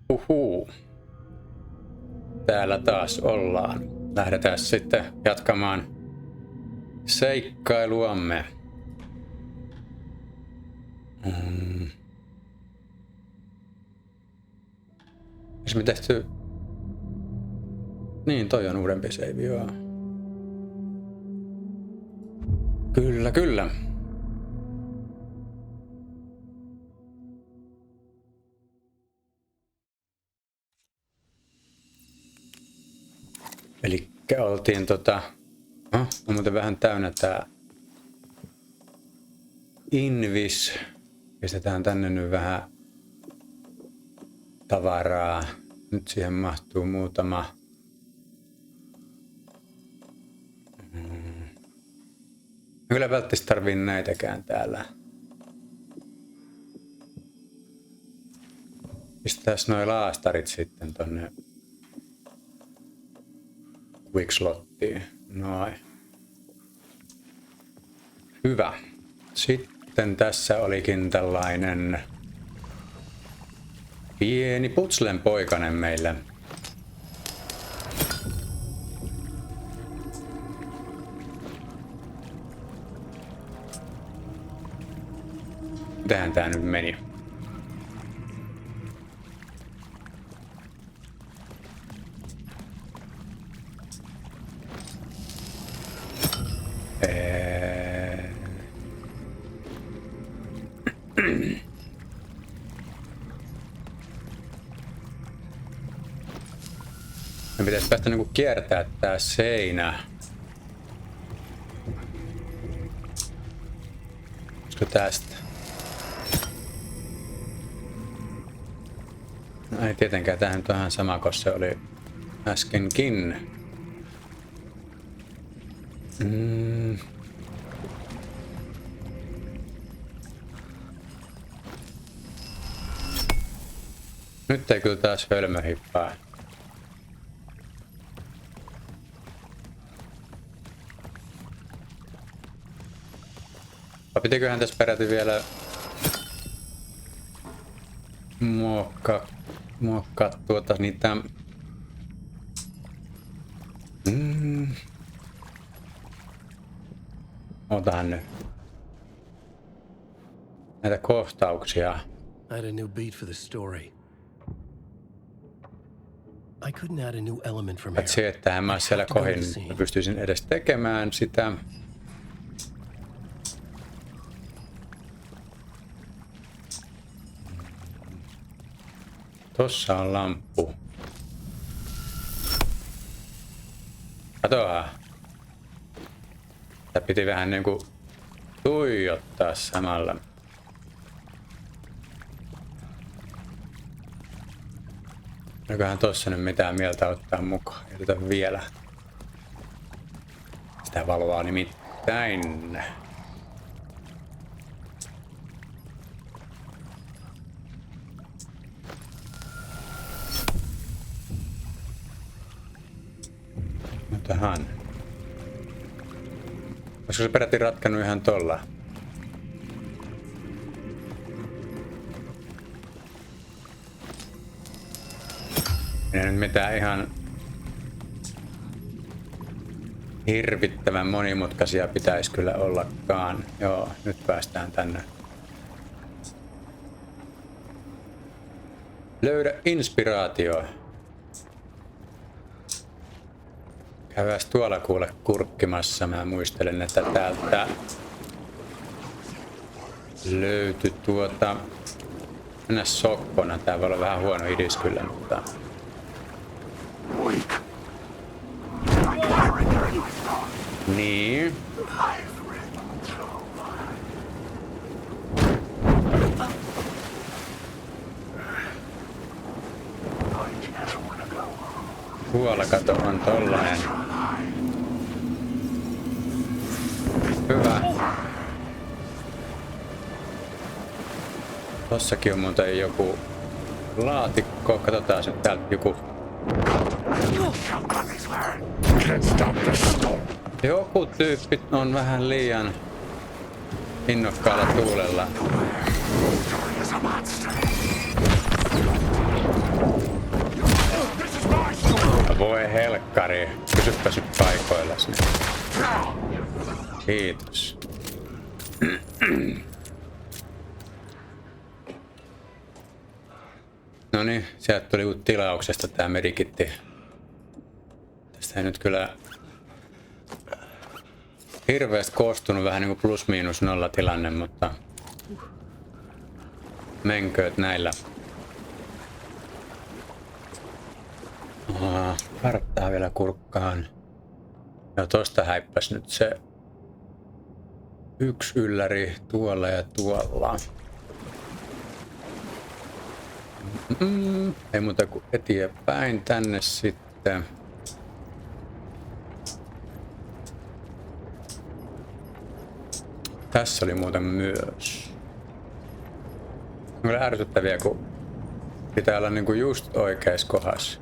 Uhuu. Täällä taas ollaan. Lähdetään sitten jatkamaan seikkailuamme. Jos me tehty... Niin, toi on uudempi save, joo. Kyllä, kyllä. Elikkä oltiin on muuten vähän täynnä tää invis. Pistetään tänne nyt vähän tavaraa. Nyt siihen mahtuu muutama. Kyllä välttämättä tarvii näitäkään täällä. Pistetään noi laastarit sitten tonne quickslottiin. Noin. Hyvä. Sitten tässä olikin tällainen pieni putslen poikanen meille. Mitähän tää nyt meni? Me pitäisi päästä niinku kiertää tää seinä. Olisiko tästä? No ei tietenkään, tämähän nyt on ihan sama kuin se oli äskenkin. Nyt ei kyllä taas hölmö hippaa. Pitiköhän tässä peräti vielä muokkaa niitä otahan nyt näitä kohtauksia. I had a new beat for the story. I couldn't add a new element from here. Se, että en mä siellä kohin pystyisin edes tekemään sitä. Tossa on lamppu. Katoa. Tää piti vähän niinku tuijottaa samalla. Eiköhän tossa nyt mitään mieltä ottaa mukaan. Jätetään vielä. Sitä valoa nimittäin. Tähän. Olisiko se peräti ratkannut ihan tolla? Ei nyt mitään ihan hirvittävän monimutkaisia pitäisi kyllä ollakaan. Joo, nyt päästään tänne. Löydä inspiraatio. Käydään tuolla kuule kurkkimassa. Mä muistelen, että täältä löytyi mennä sokkona. Tää voi olla vähän huono idis kyllä, mutta... Niin. Tuolla kato on tollanen. Hyvä. Tossakin on muuten joku laatikko. Katsotaan nyt täältä joku. Joku tyyppi on vähän liian innokkaalla tuulella. helkkari. Pysyppäs nyt paikoillasi. Kiitos. No niin, sieltä tuli tilauksesta tää medikitti. Tästä ei nyt kyllä hirveästi koostunut, vähän niinku plus miinus nolla tilanne, mutta menkööt näillä. Karttaa vielä kurkkaan. Ja tosta häippäs nyt se yksi ylläri tuolla ja tuolla. Ei muuta kuin eteenpäin tänne sitten. Tässä oli muuten myös. On kyllä ärsyttäviä, kun pitää olla niinku just oikeassa kohdassa.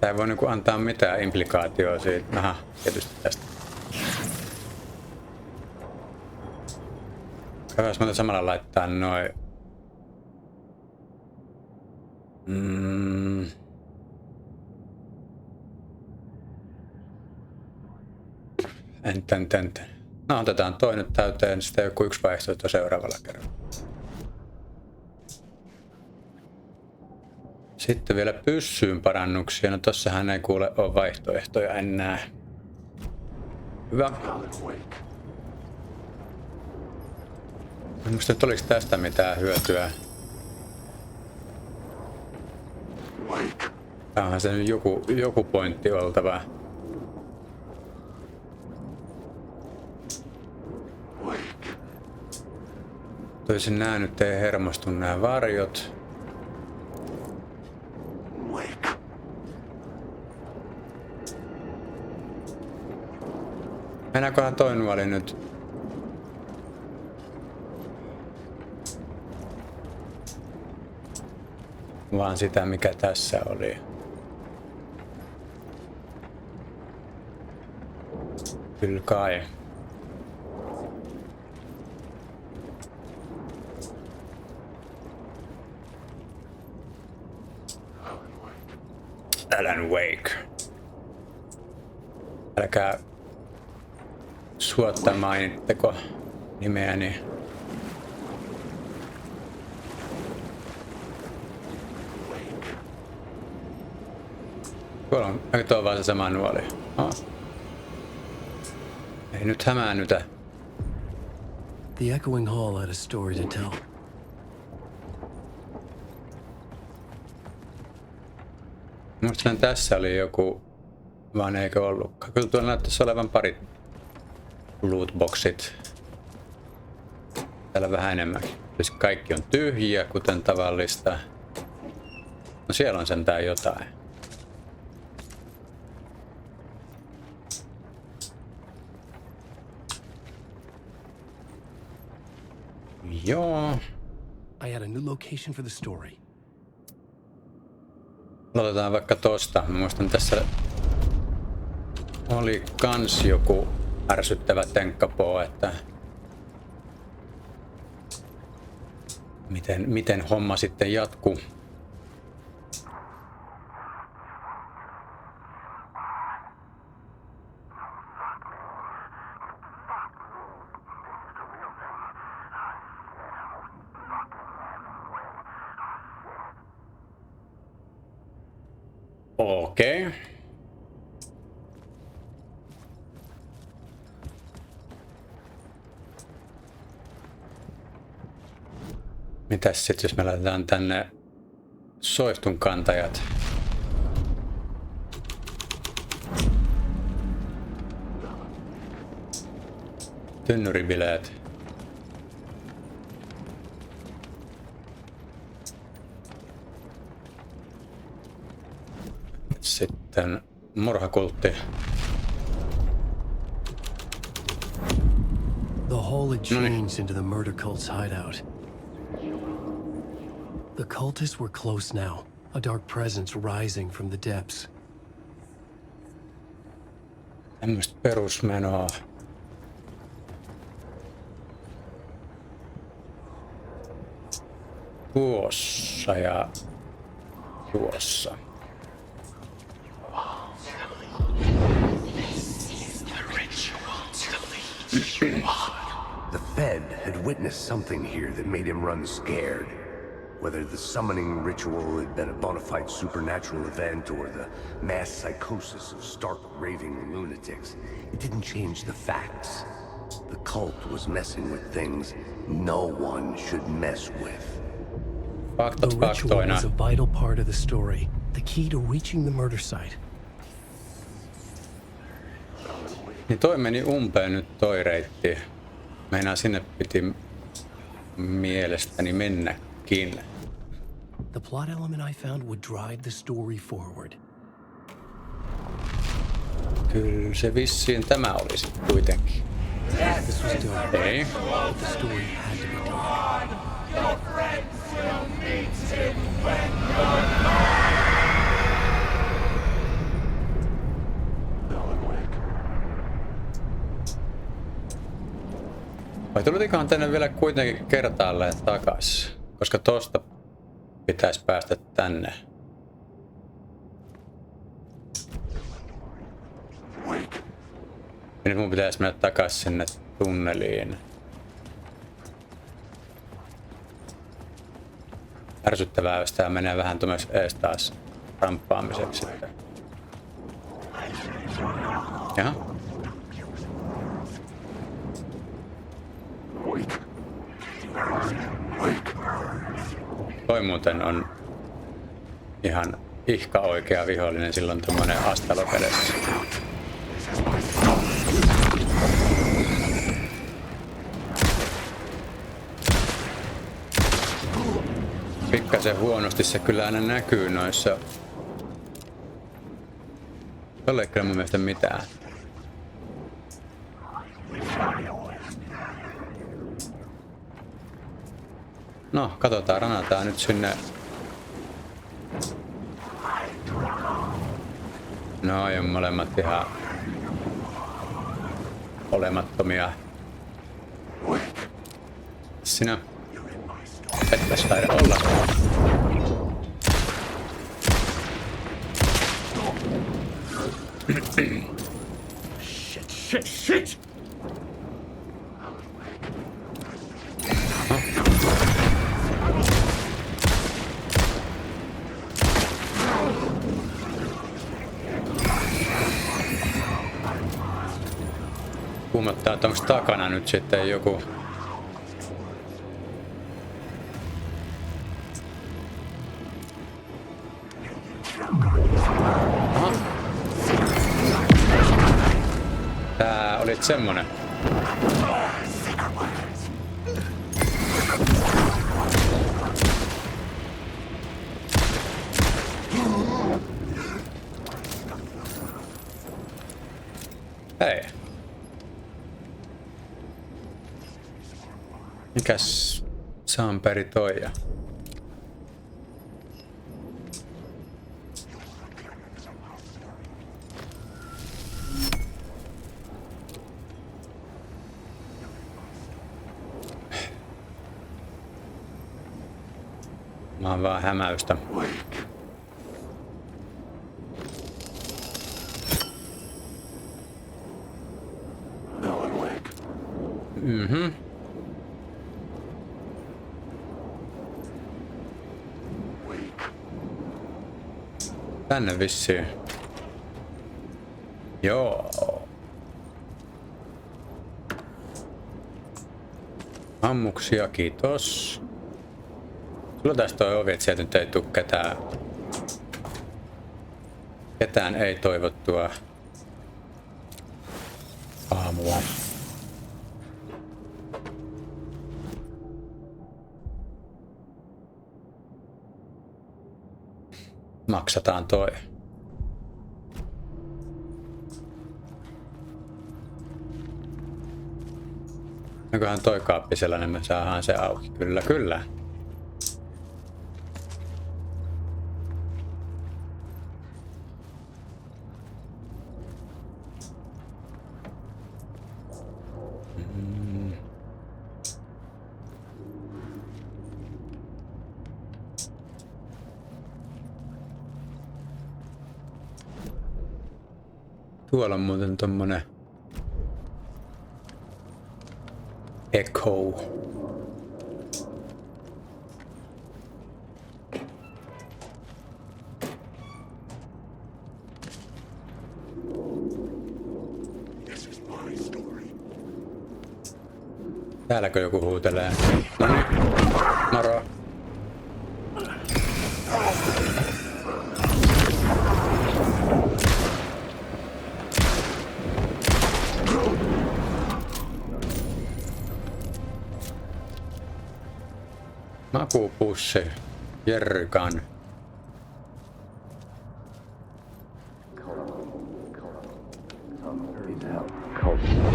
Tää ei voi niinku antaa mitään implikaatioa siitä. Aha, tietysti tästä. Jos mä samalla laittaa noin. Enten. No otetaan toi nyt täyteen, sitten joku yksi vaihtoehto seuraavalla kerralla. Sitten vielä pyssyyn parannuksia. No tossahan ei kuule ole vaihtoehtoja enää. Hyvä. En muista, että oliko tästä mitään hyötyä. Tämähän se nyt joku pointti oltava. Toisin nää nyt ei hermostu nää varjot. Mennäänköhän toi nuoli nyt? Vaan sitä mikä tässä oli. Kyllä kai. Alan Wake. Älkää suotta mainitteko nimeäni. Tuolla on, tuo on vaan se sama nuoli. Ei nyt hämäännytä. The echoing hall had a story to tell. Muistan tässä oli joku, vaan eikö ollutkaan. Kyllä tuolla näyttäisi olevan parit lootboxit. Täällä vähän enemmänkin. Siis kaikki on tyhjiä, kuten tavallista. No siellä on sentään jotain. Joo. I had a new location for the story. Aloitetaan vaikka tosta. Mä muistan tässä oli kans joku ärsyttävä tenkkapoo, että miten homma sitten jatkuu. Okei. Mitäs sit jos me laitetaan tänne soiftun kantajat? Tynnyribileet. Sitten murhakultti. The hall had changed into the murder cult's hideout. The cultists were close now, a dark presence rising from the depths. Tämmöistä perusmenoa. Tuossa ja tuossa. The Fed had witnessed something here that made him run scared. Whether the summoning ritual had been a bona fide supernatural event or the mass psychosis of stark raving lunatics, it didn't change the facts. The cult was messing with things no one should mess with. The ritual was a vital part of the story, the key to reaching the murder site. Niin toi meni umpeen nyt toi reitti. Meinaa sinne piti mielestäni mennäkin. The plot element I found would drive the story forward. Kyllä se vissiin tämä olisi kuitenkin. This was dark, Ei. but the story had to be dark. Vai tulitikohan tänne vielä kuitenkin kertaalleen takas? Koska tosta pitäisi päästä tänne. Ja nyt mun pitäisi mennä takas sinne tunneliin. Ärsyttävää, jos tää menee vähän tuommoiksi ees taas ramppaamiseksi sitten. Jaha. Toi muuten on ihan ihka oikea vihollinen, silloin tommonen astalo kädessä. Pikkasen huonosti se kyllä aina näkyy noissa. Tolle ei kyllä mun mielestä mitään. No, katsotaan, ranataan nyt sinne. No, on molemmat ihan olemattomia. Sinä ettäs taida olla. Shit! Kuumottaa, että onko takana nyt sitten joku. Aha. Tää olit semmonen. Hei. Mikäs saamperi toi? Mä oon vaan hämäystä. Mhm. Tänne vissiin. Joo. Ammuksia, kiitos. Sulla tästä toi ovi, että sieltä nyt ei tuu ketään ei toivottua aamua. Maksataan toi. Onkohan toi kaappi sellainen, me saadaan se auki. Kyllä, kyllä. Tuolla on muuten tommonen Echo. Täälläkö joku huutelee? No niin, moro. Makupussi, jerrycan.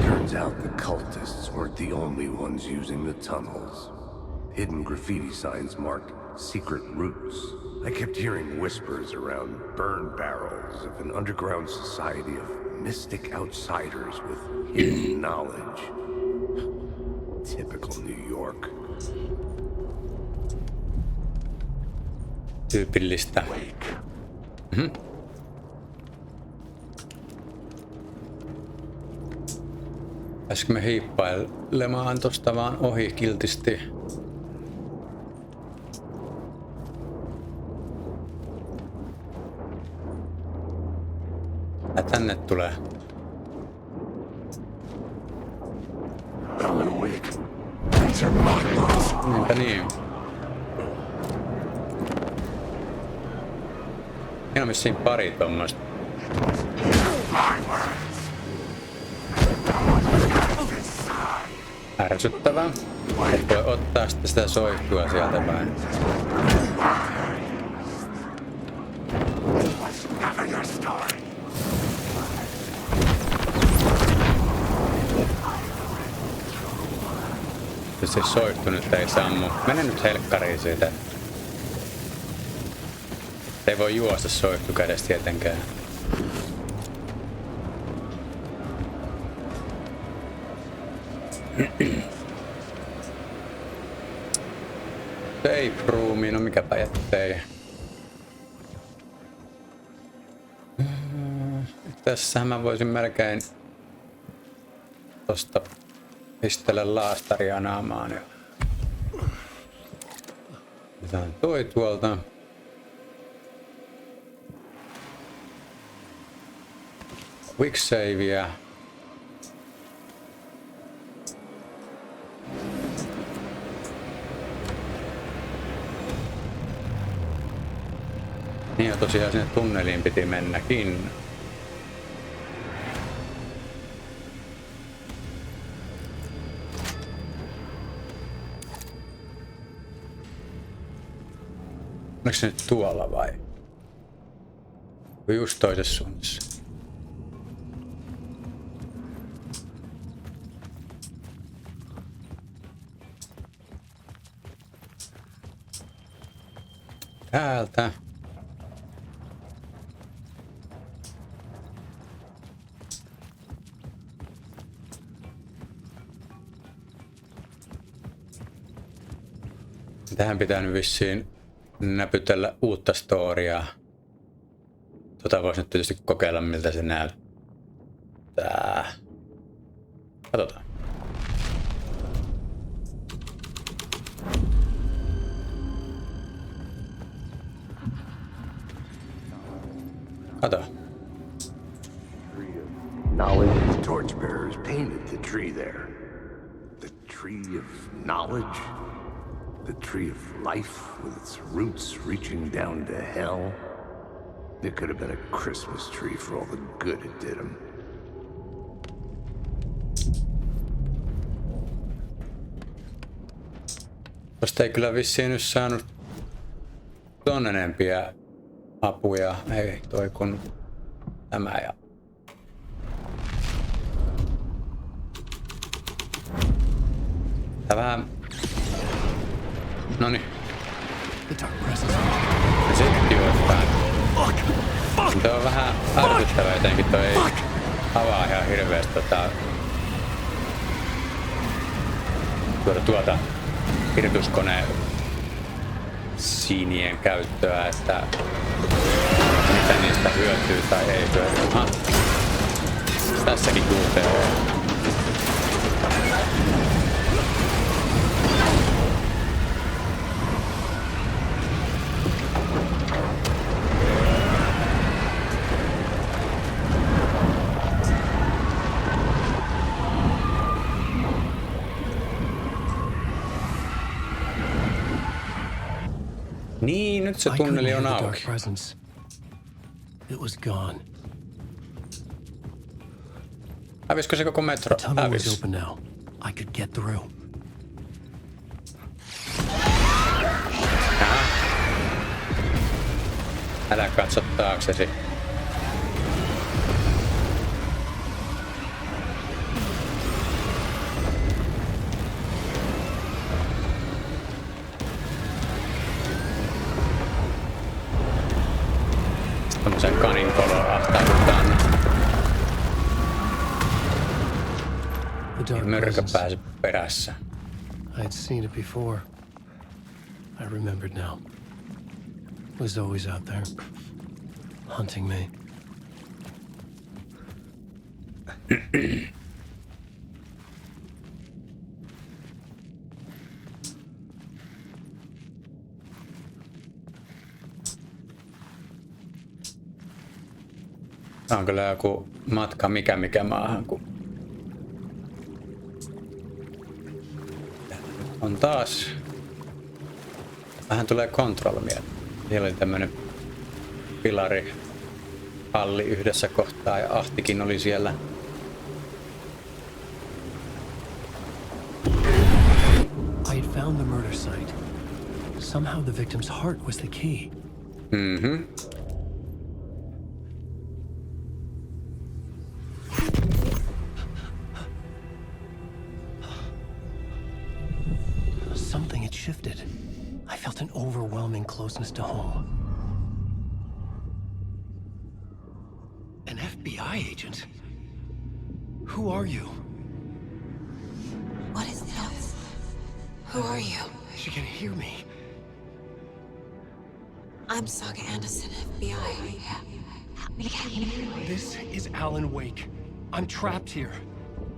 Turns out the cultists weren't the only ones using the tunnels. Hidden graffiti signs marked secret routes. I kept hearing whispers around burn barrels of an underground society of mystic outsiders with hidden knowledge. Typical New York. Tyypillistä. Pääsikö me hiippailemaan tosta vaan ohi kiltisti? Ja tänne tulee. Niinpä niin. Siinä on vissiin pari tommoista. Ärsyttävää. Et voi ottaa sitten sitä soihtua sieltä päin. Se soihtu nyt ei sammu. Mene nyt helkkariin siitä. Ei voi juosta soihtu kädestä tietenkään. Safe roomi, no mikäpä jättei. Tässähän mä voisin melkein tosta pistellä laastaria naamaan. Otetaan toi tuolta. Quick savea. Niin ja tosiaan sinne tunneliin piti mennäkin. Oliko se nyt tuolla vai? Just toisessa suunnassa. Täältä. Tähän pitää nyt vissiin näpytellä uutta storiaa. Voisi nyt tietysti kokeilla miltä se näyttää. Katsotaan. Kato. Knowledge torchbearers painted the tree there. The tree of knowledge? The tree of life with its roots reaching down to hell? It could have been a Christmas tree for all the good it did him. Tosta ei kyllä vissiin nyt saanut ton enempiä apuja. Ei toi kun tämä ja... Tää vähän... Noniin. Setti ottaa. Tuo on vähän ärsyttävä jotenkin, toi ei avaa ihan hirveästi tuota hirtuskoneen siinien käyttöä, että mitä niistä hyötyy tai ei hyötyy. Tässäkin QTE. Niin, nyt se I couldn't tunneli hear on the dark auki. presence. It was gone. Hävisikö se koko metro? The tunnel was Hävis. open now. I could get through. Älä katso taaksesi. Tämmösen kaninkoloon ahtaudutaan. The dark Mörkö presence. pääsi perässä. I had seen it before. I remembered now. It was always out there, hunting me. Tää on kyllä joku matka mikä maahan, kun on taas vähän tulee control mieleen. Siellä oli tämmönen pilari halli yhdessä kohtaa ja ahtikin oli siellä. I had found the murder site. Somehow the victim's heart was the key. Mhm. Something had shifted. I felt an overwhelming closeness to home. An FBI agent? Who are you? What is this? Who are you? She can hear me. I'm Saga Anderson, FBI. This is Alan Wake. I'm trapped here.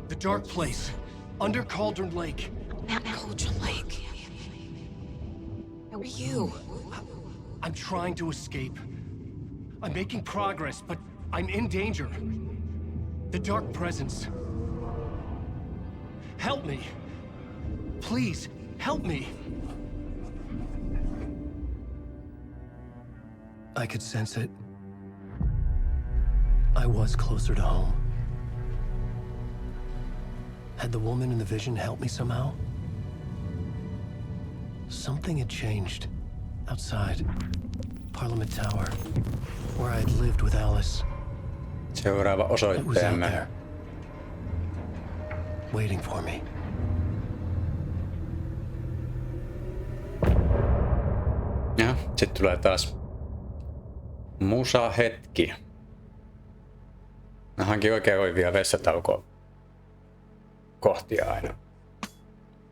The dark place. Under Cauldron Lake. Cauldron Lake. Who are you? I'm trying to escape. I'm making progress, but I'm in danger. The dark presence. Help me. Please, help me. I could sense it. I was closer to home. Had the woman in the vision helped me somehow? Something had changed. Outside. Parliament Tower. Where I had lived with Alice. Seuraava It was out osoitteemme. there. Waiting for me. Ja sit tulee taas musa-hetki. Mä hankin oikein oivia vessataukoa kohtia aina.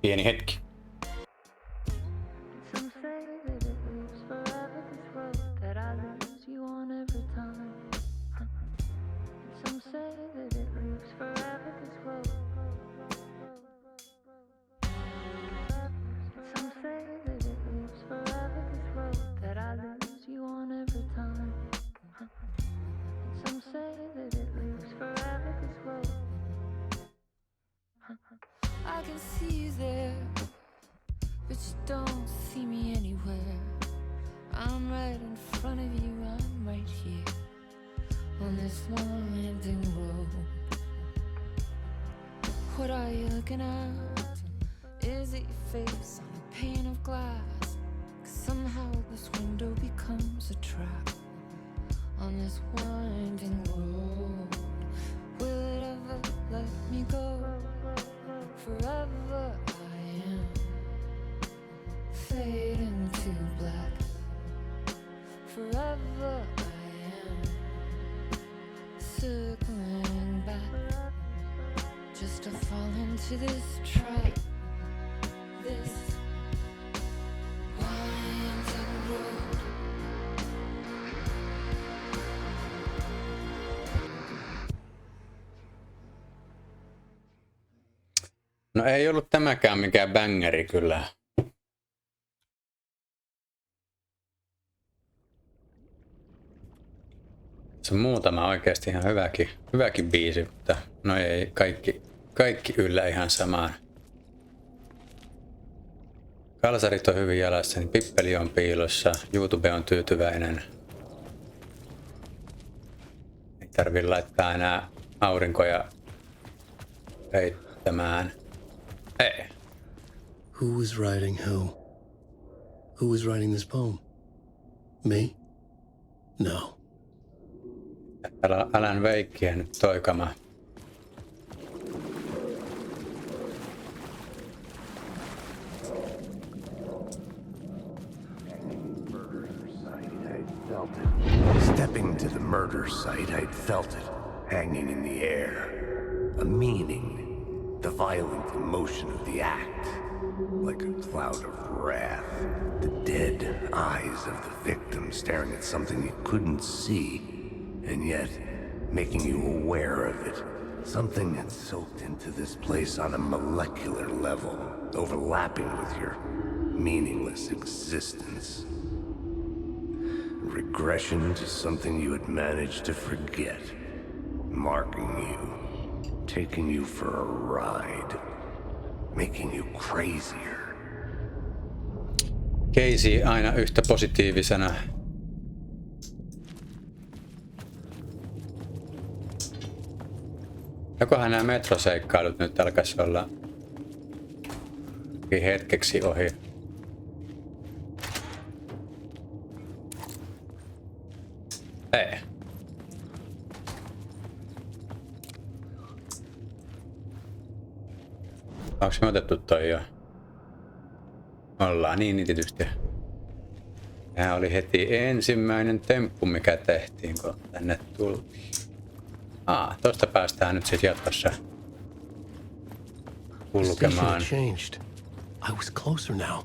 Pieni hetki. Some say that it lives forever, this road that I lose you on every time. Some say that it lives forever, this road. Some say that it lives forever, this road that I lose you on every time. Some say that it lives forever, this road. I can see you there, but you don't see me anywhere. I'm right in front of you, I'm right here on this winding road. What are you looking at? Is it your face on a pane of glass? 'Cause somehow this window becomes a trap on this winding road. Will it ever let me go? Forever I am fading to black. Forever I am circling back, just to fall into this trap. This winding road. No ei ollut tämäkään mikään bängeri kyllä. Se on muutama oikeasti ihan hyväkin biisi, mutta no ei kaikki yllä ihan samaan. Kalsarit on hyvin jalassa, niin pippeli on piilossa, YouTube on tyytyväinen. Ei tarvi laittaa enää aurinkoja peittämään. Ei. Who was writing who? Who was writing this poem? Me? No. Alan Wakeä nyt toikama. Stepping to the murder site, I'd felt it, hanging in the air. A meaning, the violent emotion of the act, like a cloud of wrath. The dead eyes of the victim staring at something you couldn't see, and yet making you aware of it. Something had soaked into this place on a molecular level, overlapping with your meaningless existence. Regression to something you had managed to forget, marking you, taking you for a ride, making you crazier. Casey aina yhtä positiivisena. Jokohan nämä metroseikkailut nyt alkaisi olla hetkeksi ohi. Ei. Onks me otettu toi jo? Ollaan niin tietysti. Tää oli heti ensimmäinen temppu mikä tehtiin kun tänne tultiin. Tosta päästään nyt sit jatkossa kulkemaan. I was closer now.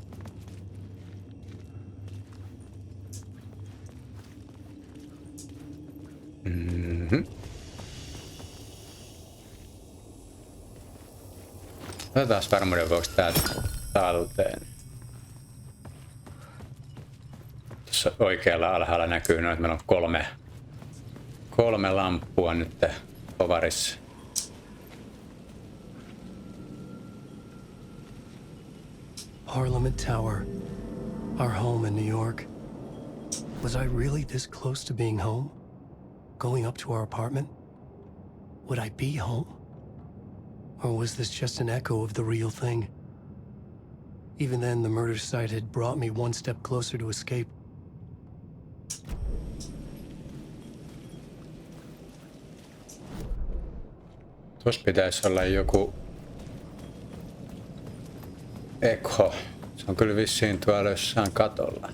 Otetaan varmuuden vuoksi tää talteen. Tuossa oikealla alhaalla näkyy noin, että meillä on kolme lamppua nyt povarissa. Parliament Tower, our home in New York. Was I really this close to being home? Going up to our apartment? Would I be home? Or was this just an echo of the real thing? Even then, the murder site had brought me one step closer to escape. Tuossa pitäisi olla joku ekho. Se on kyllä vissiin tuolla jossain katolla.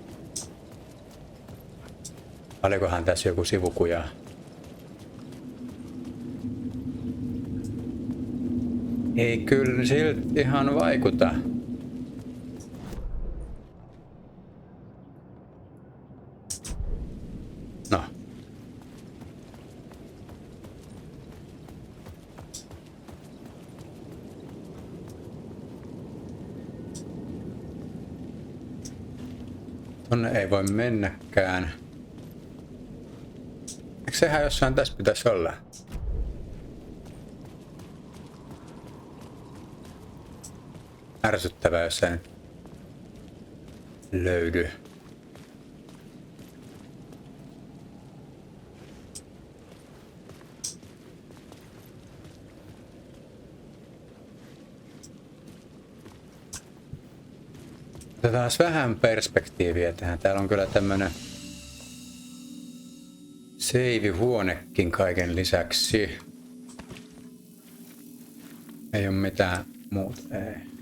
Olikohan tässä joku sivukuja? Ei kyllä silti ihan vaikuta. No. Tonne ei voi mennäkään. Eikö sehän jossain tässä pitäisi olla? Ärsyttävää, jos ei nyt löydy. Otetaan vähän perspektiiviä tähän. Täällä on kyllä tämmönen seivihuonekin kaiken lisäksi. Ei oo mitään muuta. Ei.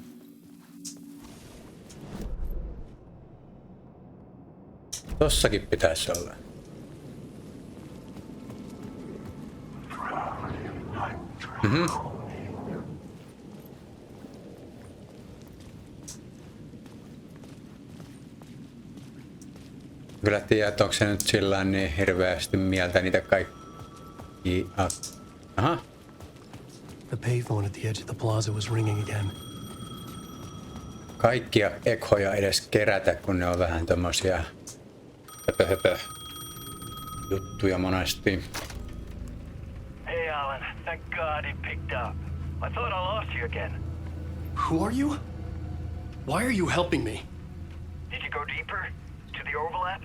Tossakin pitäisi olla. Kyllä tiedä, että onko se nyt sillä niin hirveästi mieltä niitä kaikki. Aha. The payphone at the edge of the plaza was ringing again. kaikkia ekhoja edes kerätä, kun ne on vähän tommosia höpö juttuja monesti. Hey, Alan. Thank God he picked up. I thought I lost you again. Who are you? Why are you helping me? Did you go deeper? To the overlap?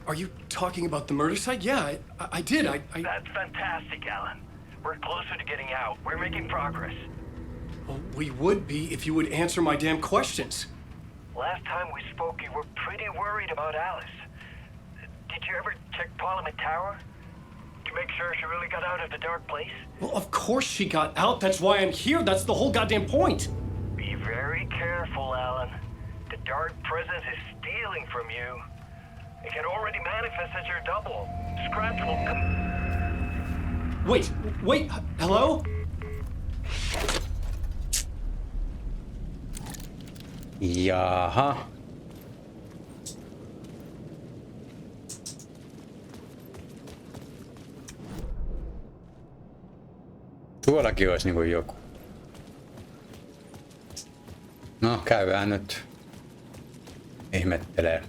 Are you talking about the murder site? Yeah, I did. I... That's fantastic, Alan. We're closer to getting out. We're making progress. Well, we would be if you would answer my damn questions. Last time we spoke, you were pretty worried about Alice. Did you ever check Parliament Tower? To make sure she really got out of the dark place? Well, of course she got out. That's why I'm here. That's the whole goddamn point. Be very careful, Alan. The dark presence is stealing from you. It can already manifest as your double. Scratch will come... Wait, hello? Jaha. Tuollakin olisi niinku joku. No, käydään nyt. Ihmettelee.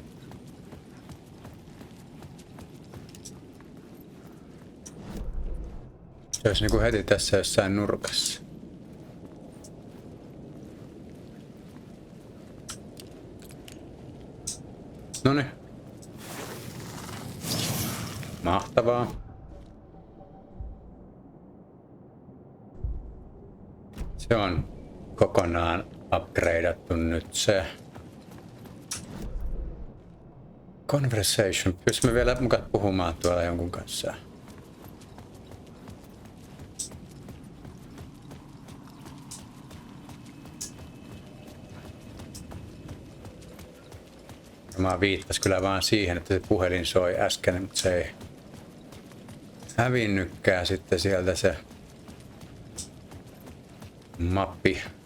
Se olisi niinku heti tässä jossain nurkassa. Noniin. Mahtavaa. Se on kokonaan upgradeattu nyt se. Conversation. Pystymme vielä mukaan puhumaan tuolla jonkun kanssa. Mä viittasin kyllä vaan siihen, että se puhelin soi äsken, mutta se ei hävinnytkään sitten sieltä se mappi-ikoni.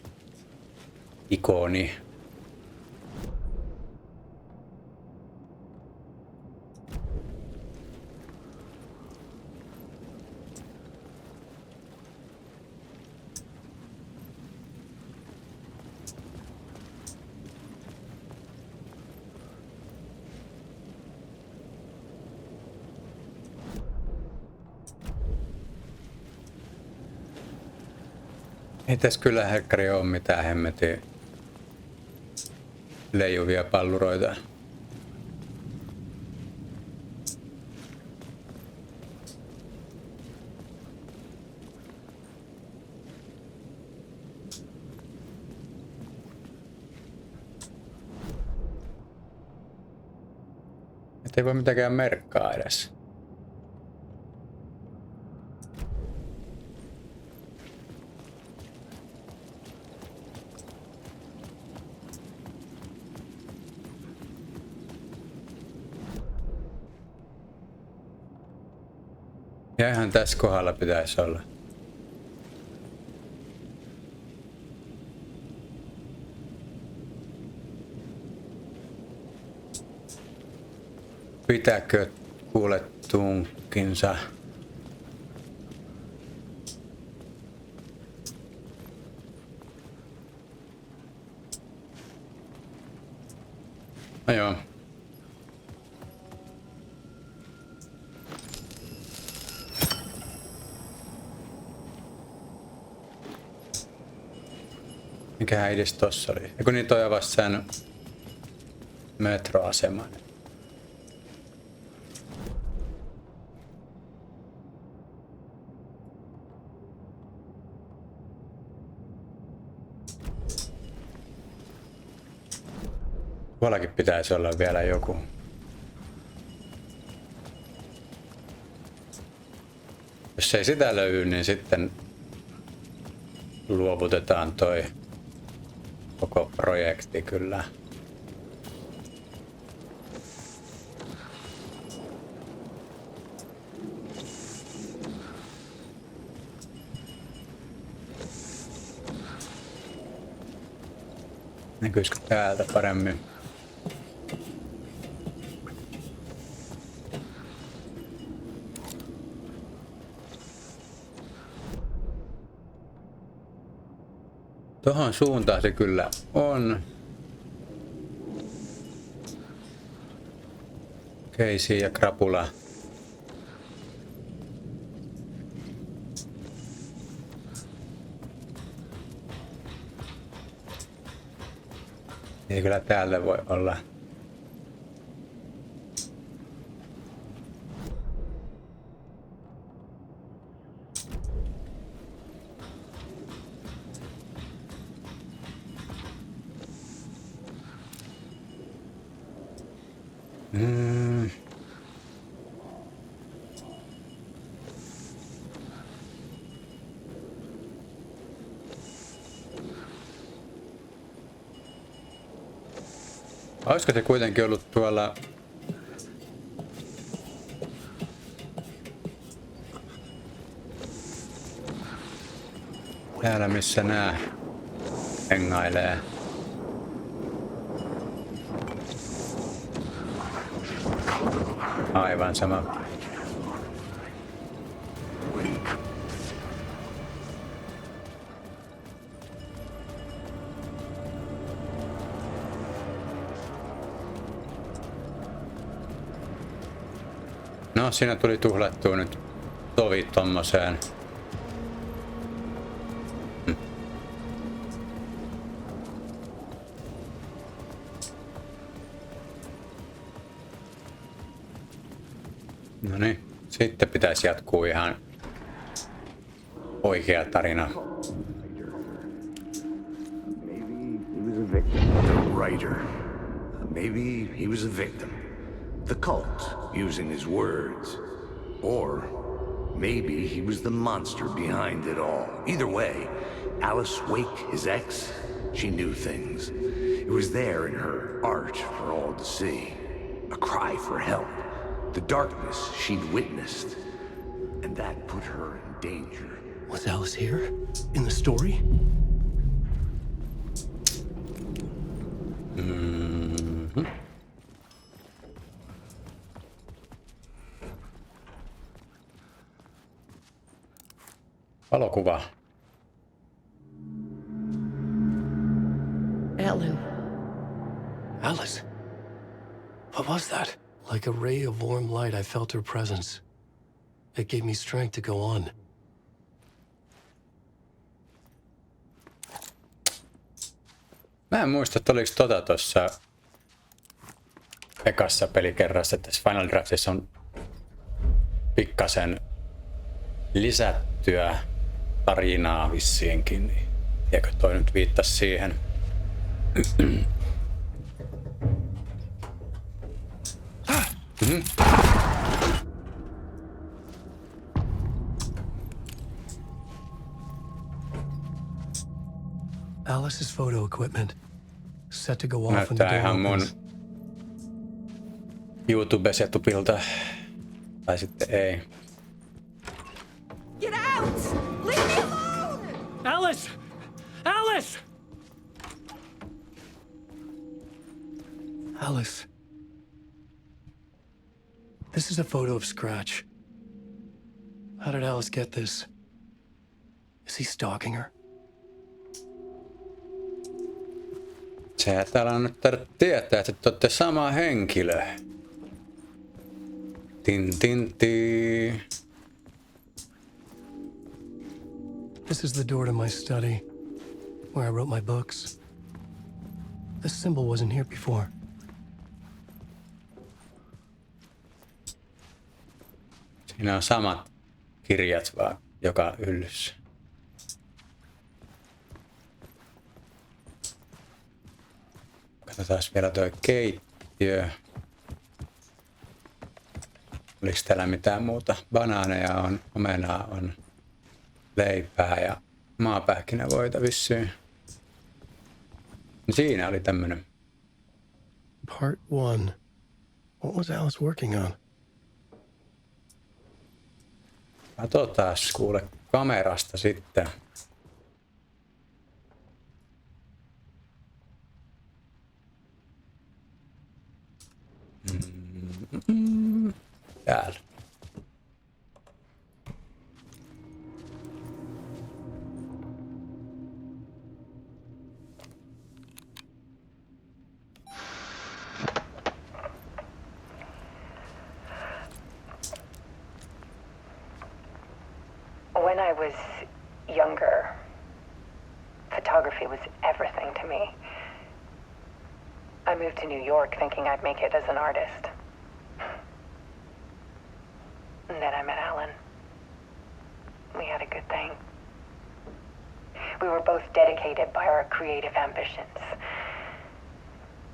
Ei tässä kyllä herkkari ole mitään hemmetin leijuvia palluroita. Et ei voi mitenkään merkkaa edes. Ja ihan tässä kohdalla pitäisi olla. Pitääkö kuule tunkkinsa? No joo. Mikähän edes tossa oli? Ja kun niitä on vasta sen metroaseman. Tuollakin pitäisi olla vielä joku. Jos ei sitä löydy, niin sitten luovutetaan toi koko projekti kyllä. Näkyisikö täältä paremmin? Tohon suuntaan se kyllä on. Casey ja krapula. Ei kyllä täällä voi olla. Olisiko se kuitenkin ollut tuolla täällä missä nää hengailee? Aivan sama. No, siinä tuli tuhlattua nyt tovi tommoseen. No niin, sitten pitäisi jatkuu ihan oikea tarina. The writer. Maybe he was a victim. The cult, using his words. Or maybe he was the monster behind it all. Either way, Alice Wake, his ex, she knew things. It was there in her art for all to see. A cry for help. The darkness she'd witnessed. And that put her in danger. Was Alice here? In the story? Valokuva. Ellen. Alice? What was that? Like a ray of warm light, I felt her presence. It gave me strength to go on. Mä en muista, että oliko tossa ekassa pelikerrassa, että tässä Final Draftissa on pikkasen lisättyä tarinaa vissiinkin. Niin tiedätkö, toi nyt viittasi siihen? Alice's photo equipment. Set to go off when the Näyttää door ihan mun opens. YouTube-setupilta. Tai sitten ei. Get out! Leave me alone! Alice! Alice! Alice. This is a photo of Scratch. How did Alice get this? Is he stalking her? Sehän täällä on nyt tarvitse tietää, että te olette sama henkilö. Tin tin ti. This is the door to my study, where I wrote my books. This symbol wasn't here before. Siinä on samat kirjat vaan joka hyllyssä. Katsotaan vielä toi keittiö. Oliko täällä mitään muuta? Banaaneja on, omenaa on, leipää ja maapähkinävoita vissiin. Siinä oli tämmönen. Part 1. What was Alice working on? Katsotaan kuule kamerasta sitten. Täällä. He was everything to me. I moved to New York thinking I'd make it as an artist. And then I met Alan. We had a good thing. We were both dedicated by our creative ambitions.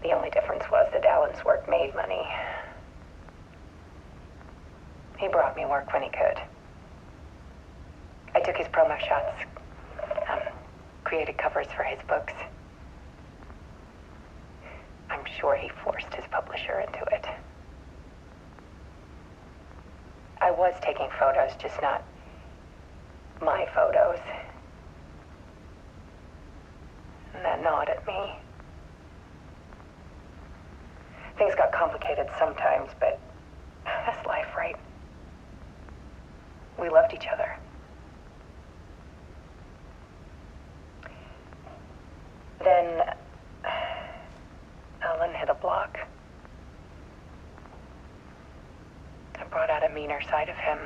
The only difference was that Alan's work made money. He brought me work when he could. I took his promo shots, created covers for his books. I'm sure he forced his publisher into it. I was taking photos, just not my photos. And that gnawed at me. Things got complicated sometimes, but that's life, right? We loved each other. Then Alan hit a block. I brought out a meaner side of him.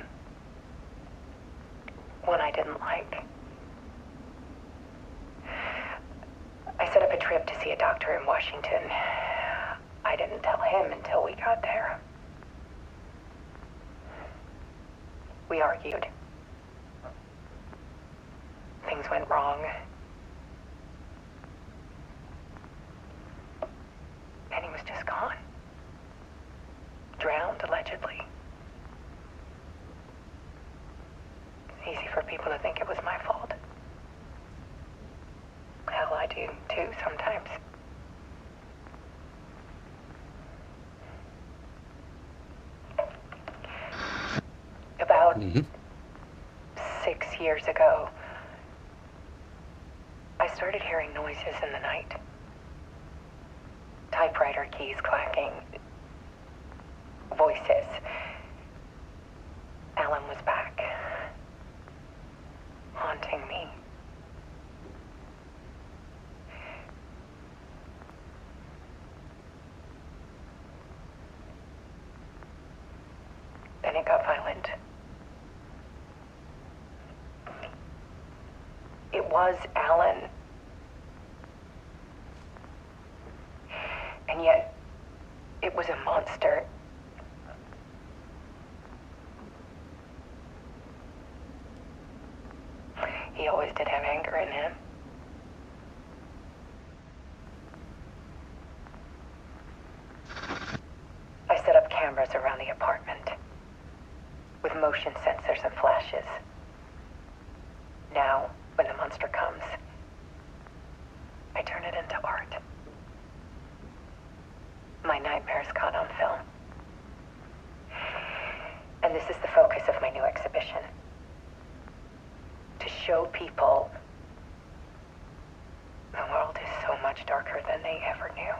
One I didn't like. I set up a trip to see a doctor in Washington. I didn't tell him until we got there. We argued. Things went wrong. And he was just gone. Drowned, allegedly. It's easy for people to think it was my fault. Hell, I do too sometimes. About 6 years ago, I started hearing noises in the night. Typewriter keys clacking. Voices. Alan was back. Haunting me. Then it got violent. It was Alan. And yet, it was a monster. He always did have anger in him. I set up cameras around the apartment with motion sensors and flashes. Now, when the monster comes, I turn it into art. My nightmares caught on film. And this is the focus of my new exhibition. To show people the world is so much darker than they ever knew.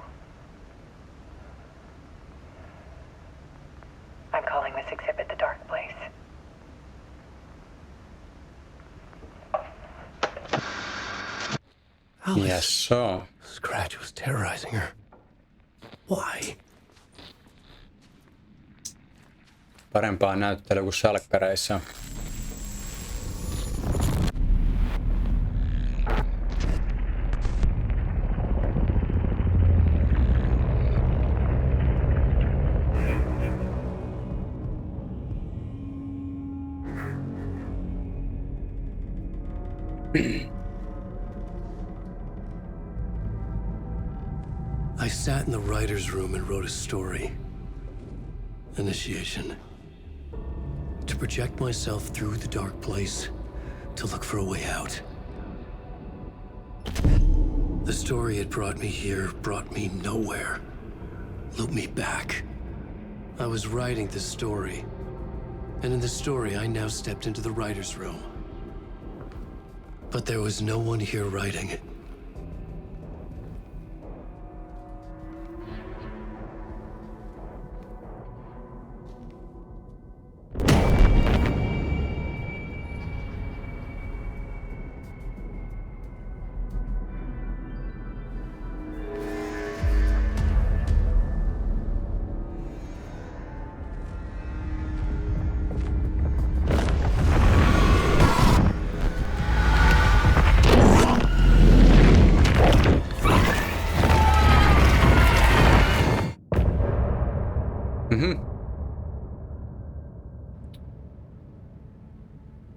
I'm calling this exhibit The Dark Place. Alice. Yes, so. Scratch was terrorizing her. Why? Parempaa näyttelyä kuin salkkareissa. I sat in the writer's room and wrote a story. Initiation. To project myself through the dark place, to look for a way out. The story had brought me here, brought me nowhere. Looped me back. I was writing the story. And in the story, I now stepped into the writer's room. But there was no one here writing it.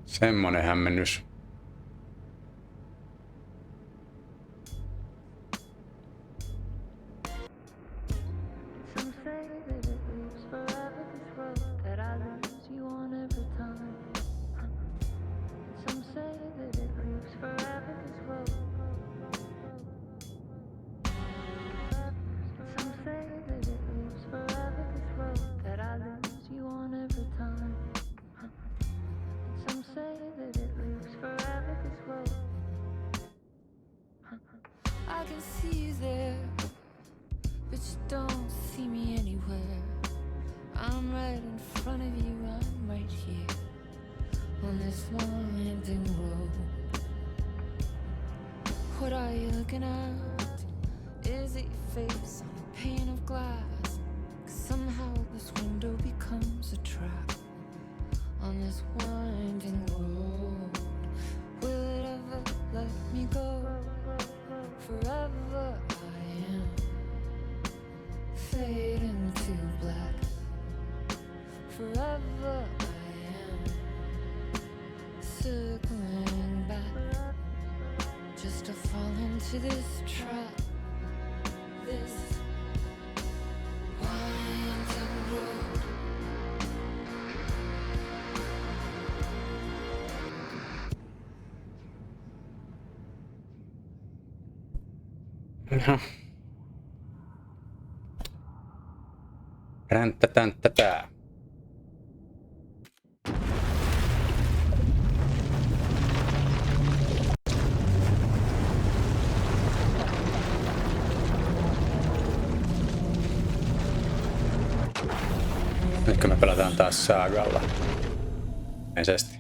Semmonen hämmennys. Some say that it lives forever, this road that I lose you on every time. Some say that it lives forever, this road. Some say that it lives forever, this road that I lose you on every time. Some say that it lives forever, this road. I can see you there, but you don't see me anywhere. I'm right in front of you, I'm right here on this winding road. What are you looking at? Is it your face on a pane of glass? 'Cause somehow this window becomes a trap on this winding road. Will it ever let me go? Forever I am fading to black. Forever I am circling back, just to fall into this trap. This winding road. Jaha. Ränttätänttätää. Nytkö me pelataan taas Saagalla? Ilmeisesti.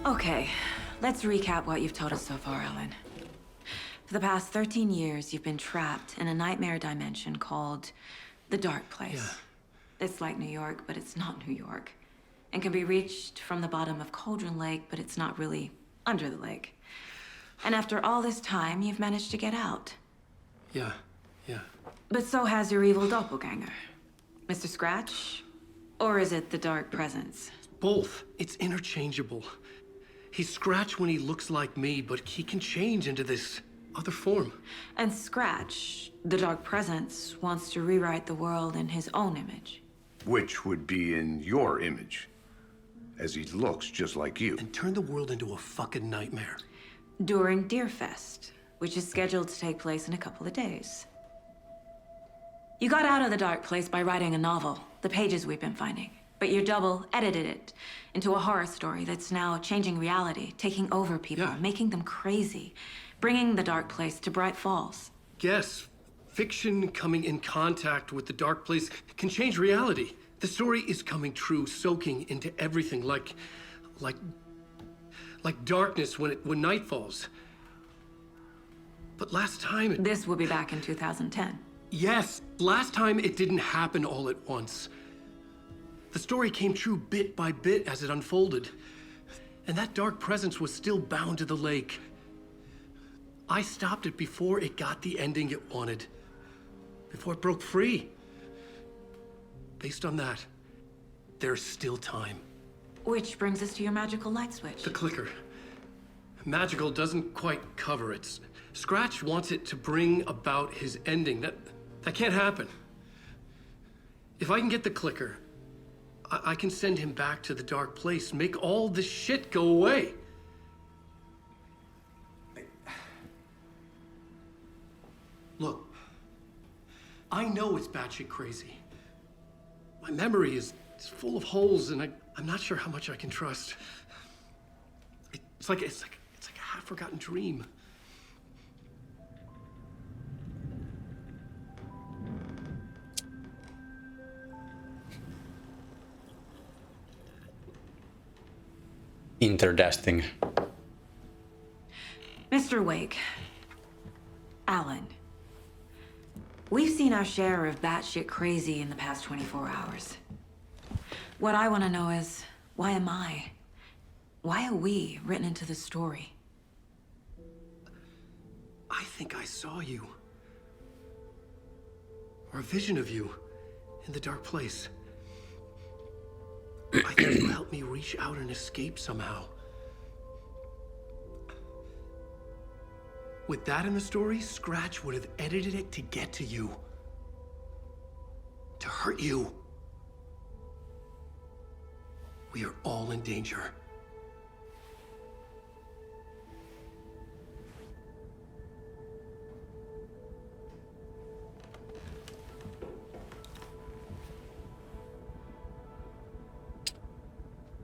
Okay, let's recap what you've told us so far, Ellen. For the past 13 years, you've been trapped in a nightmare dimension called the Dark Place. Yeah. It's like New York, but it's not New York. And can be reached from the bottom of Cauldron Lake, but it's not really under the lake. And after all this time, you've managed to get out. Yeah. But so has your evil doppelganger. Mr. Scratch? Or is it the Dark Presence? Both. It's interchangeable. He's Scratch when he looks like me, but he can change into this other form. And Scratch, the Dark Presence, wants to rewrite the world in his own image. Which would be in your image, as he looks just like you. And turn the world into a fucking nightmare. During Deerfest, which is scheduled to take place in a couple of days. You got out of the Dark Place by writing a novel, the pages we've been finding. But your double edited it into a horror story that's now changing reality, taking over people, Yeah. making them crazy, bringing the Dark Place to Bright Falls. Yes, fiction coming in contact with the Dark Place can change reality. The story is coming true, soaking into everything like darkness when night falls. But last time This will be back in 2010. Yes, last time it didn't happen all at once. The story came true bit by bit as it unfolded. And that dark presence was still bound to the lake. I stopped it before it got the ending it wanted. Before it broke free. Based on that, there's still time. Which brings us to your magical light switch. The clicker. Magical doesn't quite cover it. Scratch wants it to bring about his ending. That can't happen. If I can get the clicker, I can send him back to the Dark Place, make all this shit go away. Look, I know it's batshit crazy. My memory is full of holes, and I'm not sure how much I can trust. It's like a half-forgotten dream. Interesting. Mr. Wake. Alan. We've seen our share of batshit crazy in the past 24 hours. What I want to know is, why am I? Why are we written into the story? I think I saw you. Or a vision of you in the dark place. I think you helped me reach out and escape somehow. With that in the story, Scratch would have edited it to get to you. To hurt you. We are all in danger.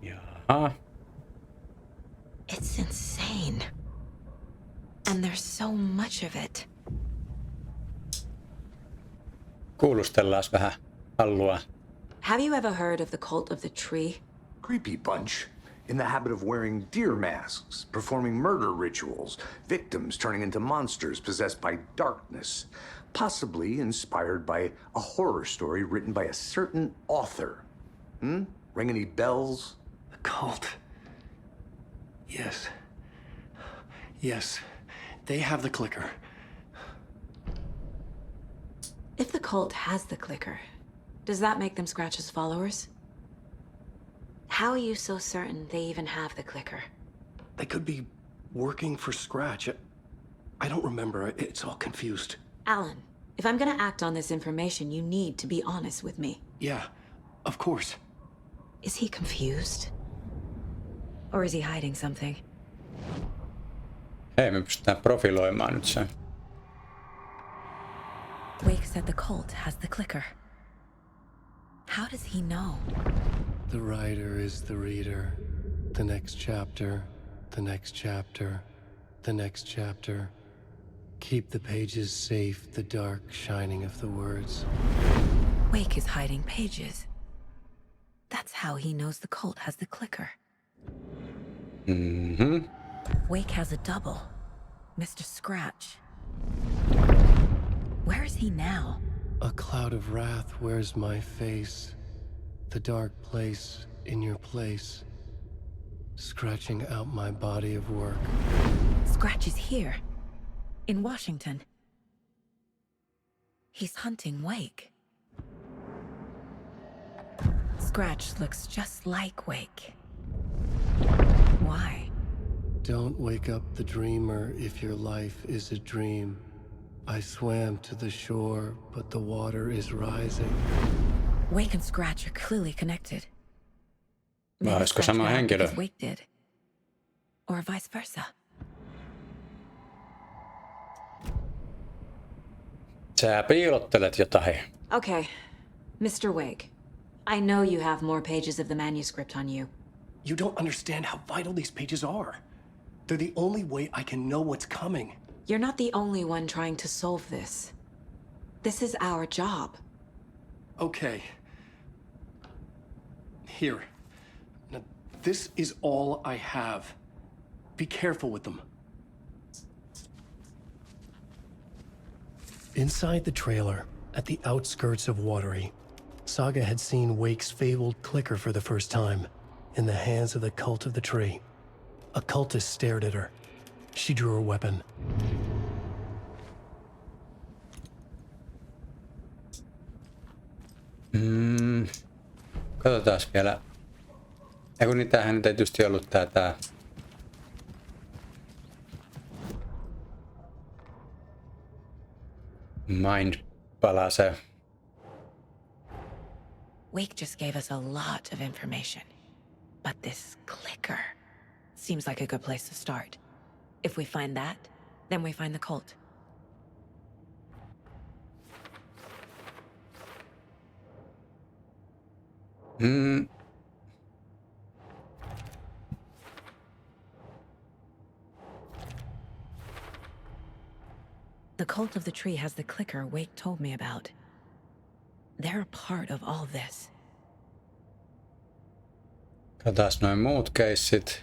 Jaha. It's insane. And there's so much of it. Kuulustellaan vähän hallua. Have you ever heard of the cult of the tree? Creepy bunch. In the habit of wearing deer masks, performing murder rituals, victims turning into monsters possessed by darkness, possibly inspired by a horror story written by a certain author. Ring any bells? The cult. Yes. Yes. They have the clicker. If the cult has the clicker, does that make them Scratch's followers? How are you so certain they even have the clicker? They could be working for Scratch. I don't remember. It's all confused. Alan, if I'm gonna act on this information, you need to be honest with me. Yeah, of course. Is he confused? Or is he hiding something? Hei, me pystytään profiloimaan nyt sen. Wake said the cult has the clicker. How does he know? The writer is the reader. The next chapter, the next chapter, the next chapter. Keep the pages safe, the dark shining of the words. Wake is hiding pages. That's how he knows the cult has the clicker. Mm-hmm. Wake has a double. Mr. Scratch. Where is he now? A cloud of wrath wears my face. The dark place in your place. Scratching out my body of work. Scratch is here. In Washington. He's hunting Wake. Scratch looks just like Wake. Why? Don't wake up the dreamer if your life is a dream. I swam to the shore, but the water is rising. Wake and Scratch are clearly connected. Vai olisiko sama henkilö? Because Wake did. Or vice versa. Sä piilottelet jotain. Okay, Mr. Wake. I know you have more pages of the manuscript on you. You don't understand how vital these pages are. They're the only way I can know what's coming. You're not the only one trying to solve this. This is our job. Okay. Here. Now, this is all I have. Be careful with them. Inside the trailer, at the outskirts of Watery, Saga had seen Wake's fabled clicker for the first time, in the hands of the cult of the tree. A cultist stared at her. She drew her weapon. Katsotaan vielä. Ja kun niitähän tietysti ollut tää Mind palase. Wake just gave us a lot of information. But this clicker seems like a good place to start. If we find that, then we find the cult. The cult of the tree has the clicker Wake told me about. They're a part of all this. Katsotaan noin muut keissit.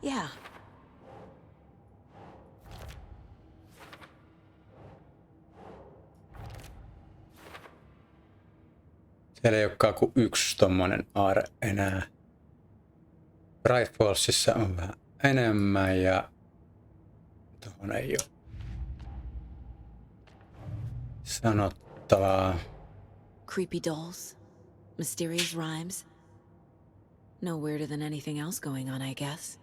Yeah. Siellä ei olekaan kuin yksi tommonen aare enää. Bright Fallsissa on vähän enemmän ja tuohon ei ole sanottavaa. Creepy dolls. Mysterious rhymes. No weirder than anything else going on, I guess.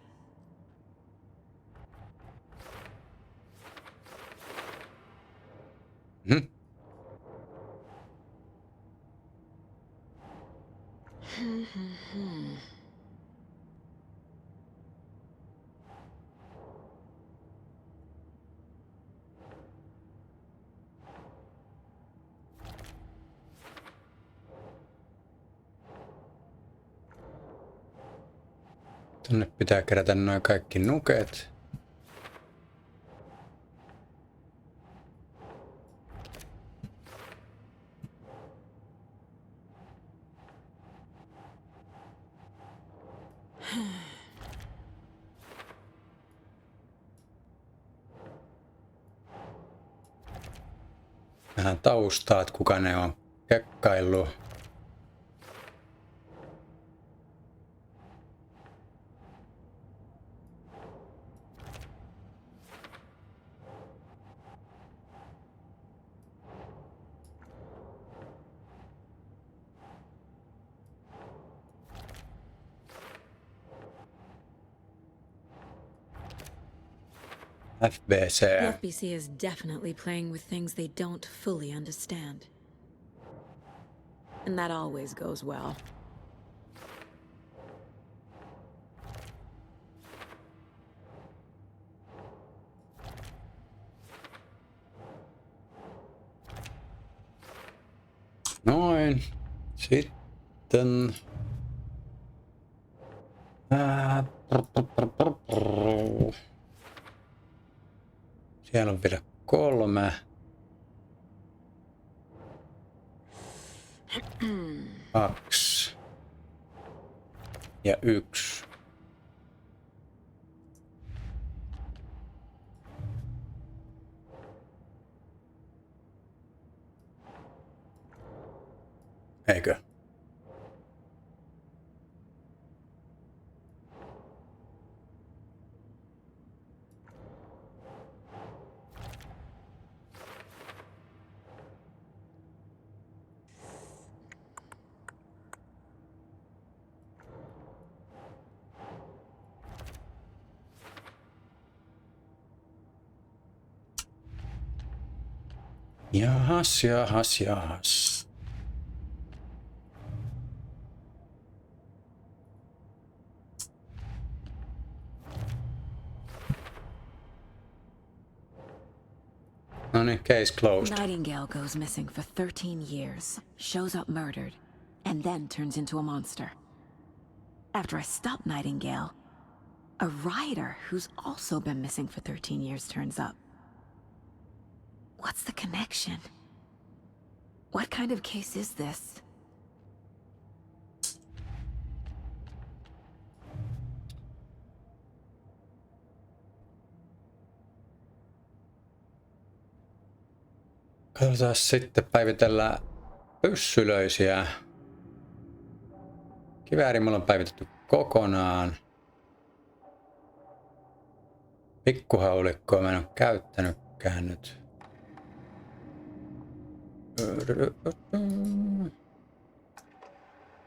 Hmm. Tänne pitää kerätä noin kaikki nuket. Vähän taustaa, että kuka ne on kekkaillut. FBC. The FBC is definitely playing with things they don't fully understand. And that always goes well. Noin. Sitten... Siellä on vielä 3. Kaksi. Ja 1. Eikö? Jahas. No niin, case closed. Nightingale goes missing for 13 years, shows up murdered, and then turns into a monster. After I stop Nightingale, a rider who's also been missing for 13 years turns up. What's the connection? What kind of case is this? Katsotaan sitten, päivitellään pyssylöisiä. Kivääri mulla on päivitetty kokonaan. Pikkuhaulikkoa mä en ole käyttänytkään nyt.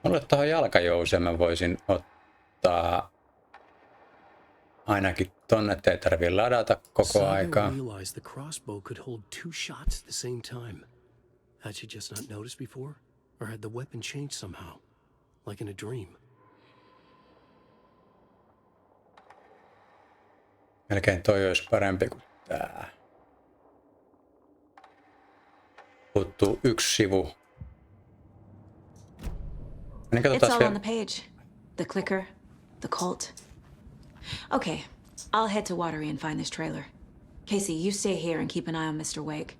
Mulle tuohon jalkajouseen mä voisin ottaa ainakin tonne, ettei tarvii ladata koko aikaa. Realized the crossbow could hold 2 shots at the same time. Had she just not noticed before? Or had the weapon changed somehow? Like in a dream? Melkein toi olisi parempi kuin tää. Puuttuu 1 sivu. Niin It's katsotaan all vielä. on the page. The clicker, the cult. Okay, I'll head to Watery and find this trailer. Casey, you stay here and keep an eye on Mr. Wake.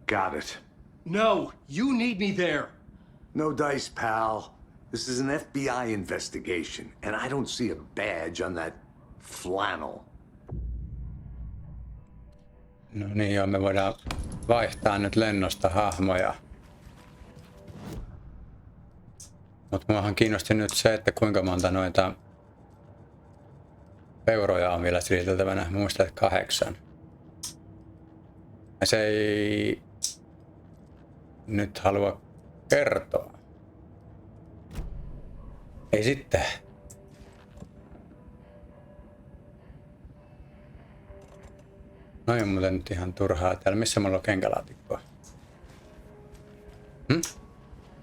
Got it. No! You need me there! No dice, pal. This is an FBI investigation, and I don't see a badge on that Flannel. No niin joo, me voidaan vaihtaa nyt lennosta hahmoja. Mut muahan kiinnosti nyt se, että kuinka monta noita peuroja on vielä siliteltävänä. Muistan, että 8. Ja se ei nyt halua kertoa. Ei sitten. Noin on muuten nyt ihan turhaa täällä. Missä mulla on kenkälaatikkoa?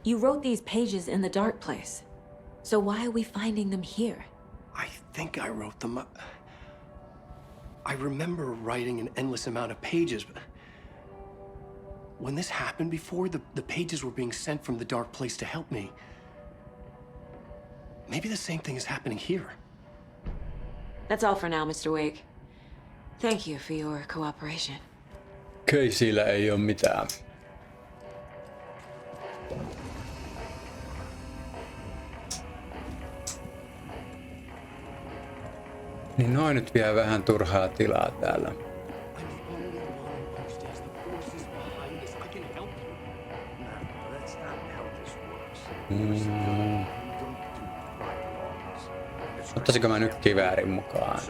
You wrote these pages in the dark place. So why are we finding them here? I think I wrote them. I remember writing an endless amount of pages, but when this happened before, the pages were being sent from the dark place to help me. Maybe the same thing is happening here. That's all for now, Mr. Wake. Thank you for your cooperation. Caseyllä ei ole mitään. Niin noin nyt vie vähän turhaa tilaa täällä. Ottaisinko mä nyt kiväärin mukaan?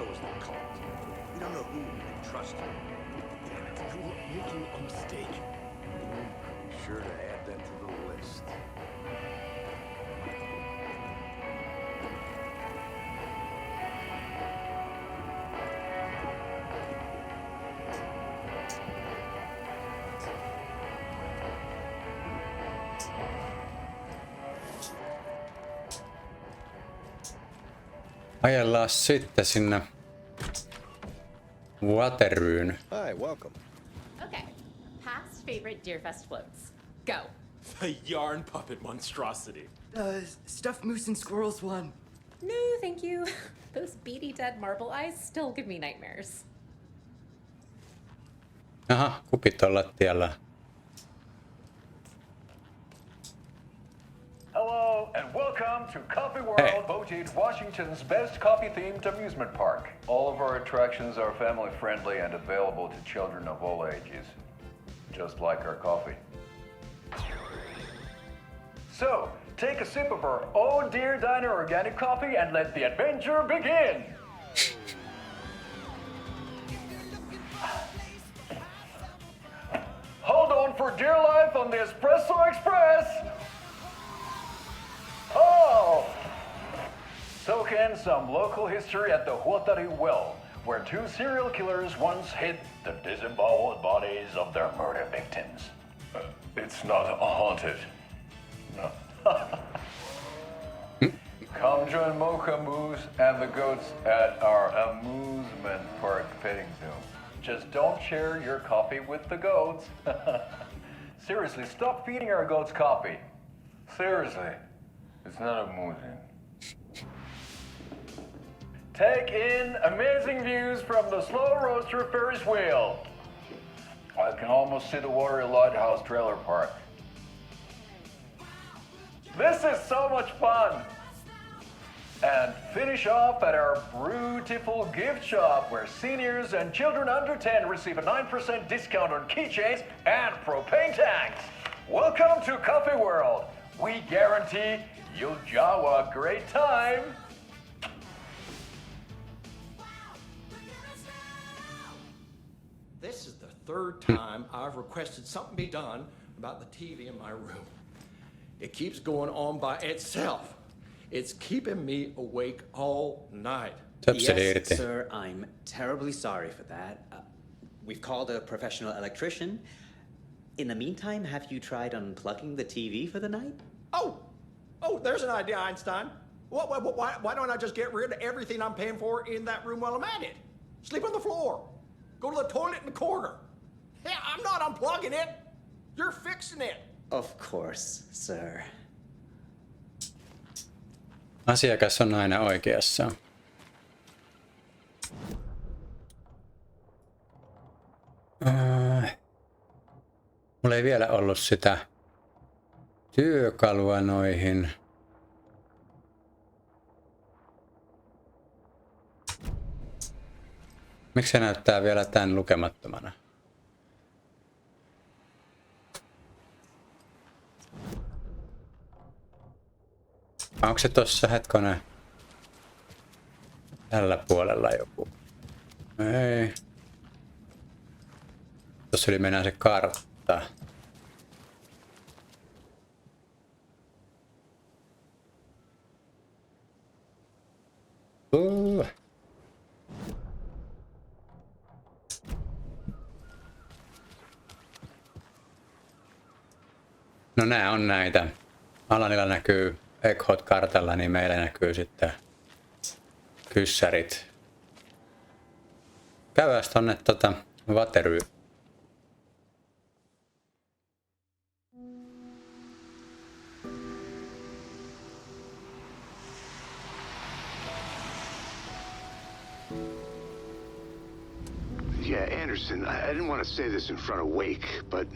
Ajellaan sitten sinne Wateryyn. Hi, welcome. Okay, past favorite Deerfest floats. Go. The yarn puppet monstrosity. Stuffed moose and squirrels one. No, thank you. Those beady dead marble eyes still give me nightmares. Aha, kupit on lattialla. Hello, and welcome to Coffee World, voted Washington's best coffee-themed amusement park. All of our attractions are family-friendly and available to children of all ages, just like our coffee. So, take a sip of our Oh Dear Diner organic coffee and let the adventure begin! Hold on for dear life on the Espresso Express! Oh! Soak in some local history at the Huotari Well, where 2 serial killers once hid the disemboweled bodies of their murder victims. It's not haunted. No. Come join Mocha Moose and the goats at our amusement park petting zoo. Just don't share your coffee with the goats. Seriously, stop feeding our goats coffee. Seriously. It's not amusing. Take in amazing views from the Slow Roaster Ferris wheel. I can almost see the Watery Lighthouse trailer park. This is so much fun! And finish off at our beautiful gift shop where seniors and children under 10 receive a 9% discount on keychains and propane tanks. Welcome to Coffee World. We guarantee you'll jaw a great time. This is the 3rd time I've requested something be done about the TV in my room. It keeps going on by itself. It's keeping me awake all night. Yes, sir, I'm terribly sorry for that. We've called a professional electrician. In the meantime, have you tried unplugging the TV for the night? Oh, there's an idea, Einstein. Why don't I just get rid of everything I'm paying for in that room while I'm at it? Sleep on the floor. Go to the toilet in the corner. Hey, I'm not unplugging it. You're fixing it. Of course, sir. Asiakas on aina oikeassa. Mulla ei vielä ollut sitä työkalua noihin. Miksi se näyttää vielä tän lukemattomana? Onko se tossa hetkonen? Tällä puolella joku? Ei. Tossa oli mennään se kartta. No nää on näitä. Alanilla näkyy Egghead-kartalla, niin meillä näkyy sitten kyssärit. Käydään tonne Watery. Yeah, Anderson, I didn't want to say this in front of Wake, but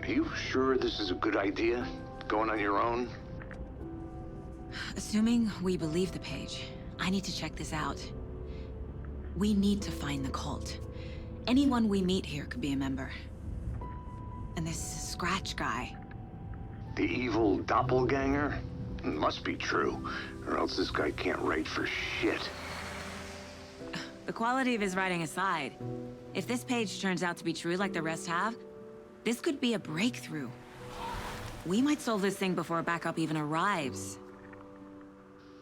are you sure this is a good idea? Going on your own? Assuming we believe the page, I need to check this out. We need to find the cult. Anyone we meet here could be a member. And this Scratch guy. The evil doppelganger? Must be true, or else this guy can't write for shit. The quality of his writing aside, if this page turns out to be true like the rest have, this could be a breakthrough. We might solve this thing before backup even arrives.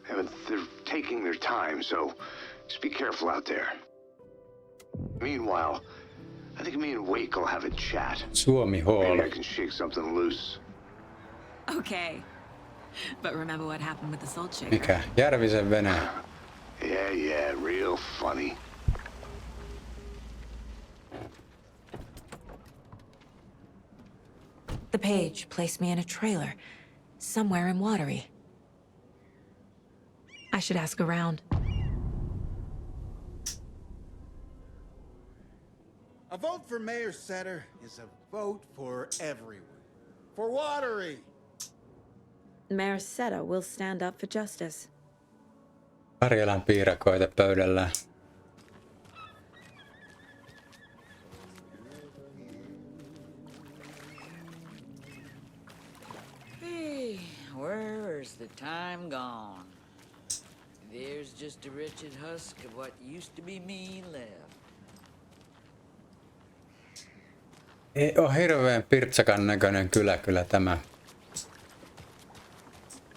Yeah, but they're taking their time, so just be careful out there. Meanwhile, I think me and Wake will have a chat. Suomi Hall. Maybe I can shake something loose. Okay. But remember what happened with the salt shaker. Mikä? Järvisen vene. Yeah, real funny. The page placed me in a trailer, somewhere in Watery. I should ask around. A vote for Mayor Setter is a vote for everyone. For Watery! Mayor Setter will stand up for justice. Karjalan piirakoita pöydällä. Hey, where's the time gone? There's just a wretched husk of what used to be me left. Ei oo hirveen pirtsakan näköinen kyllä tämä.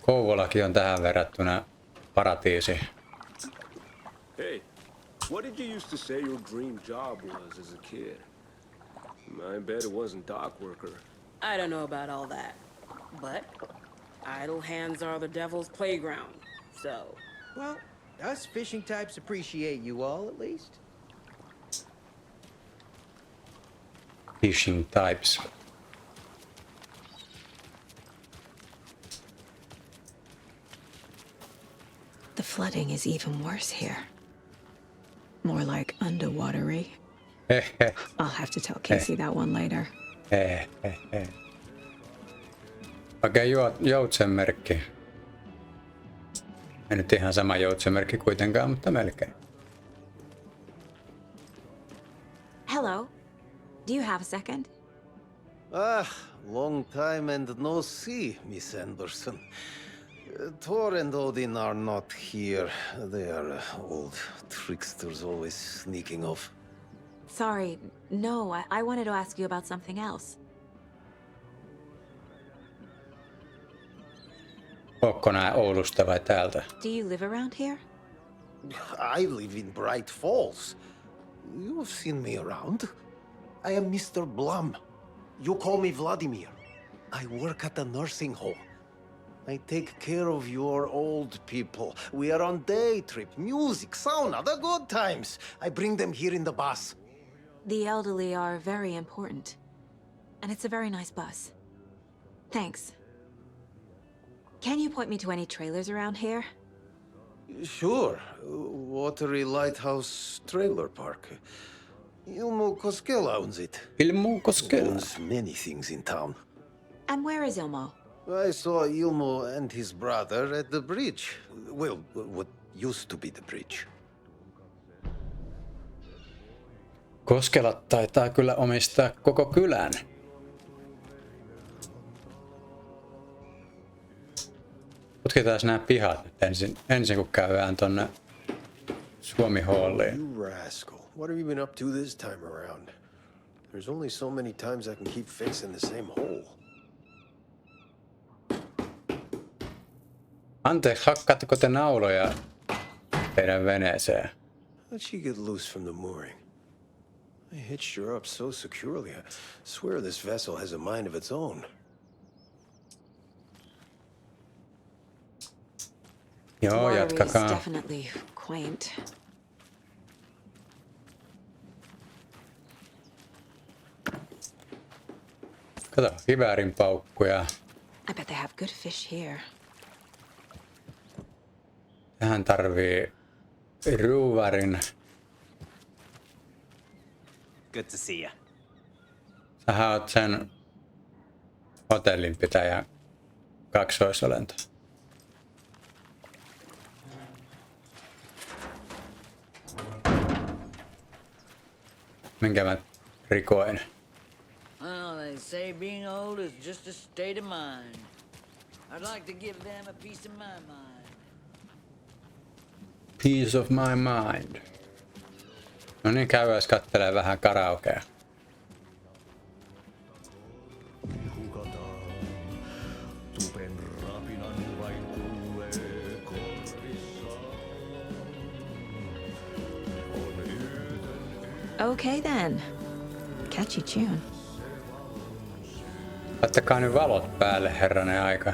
Kouvolakin on tähän verrattuna paratiisi. Hey, what did you used to say your dream job was as a kid? I bet it wasn't dock worker. I don't know about all that, but idle hands are the devil's playground, so... Well, us fishing types appreciate you all, at least. Fishing types. The flooding is even worse here. More like underwatery. I'll have to tell Casey that one later. Okei, joutsenmerkki. Ei nyt ihan sama joutsenmerkki kuitenkaan, mutta melkein. Hello. Do you have a second? Long time and no see, Miss Anderson. Thor and Odin are not here. They are old tricksters always sneaking off. Sorry. No, I wanted to ask you about something else. Ootko nää Oulusta vai täältä? Do you live around here? I live in Bright Falls. You've seen me around. I am Mr. Blum. You call me Vladimir. I work at a nursing home. I take care of your old people. We are on day trip, music, sauna, the good times. I bring them here in the bus. The elderly are very important. And it's a very nice bus. Thanks. Can you point me to any trailers around here? Sure. Watery Lighthouse Trailer Park. Ilmo Koskela owns it. Ilmo Koskela owns many things in town. And where is Ilmo? I saw Ilmo and his brother at the bridge. Well, what used to be the bridge. Koskelat taitaa kyllä omistaa koko kylän. Tutkitaan nämä pihat nyt ensin kun käydään tonne Suomi-halliin. You rascal. What have you been up to this time around? There's only so many times I can keep fixing the same hole. Anteeksi, hakkaatteko te nauloja teidän veneeseen? How'd she get loose from the mooring? I hitched her up so securely. I swear this vessel has a mind of its own. Joo, jatkakaa. Is definitely quaint. Kato, kiväärin paukkuja. I bet they have good fish here. Tähän tarvii ruuvarin. Good to see you. Sähän oot sen hotellinpitäjän kaksoisolento. Minkä mä rikoin? Well, they say being old is just a state of mind. I'd like to give them a piece of my mind. Piece of my mind. No niin, käydään kattelee vähän karaokea. Okay then. Catchy tune. Laittakaa nyt valot päälle, herranen aika.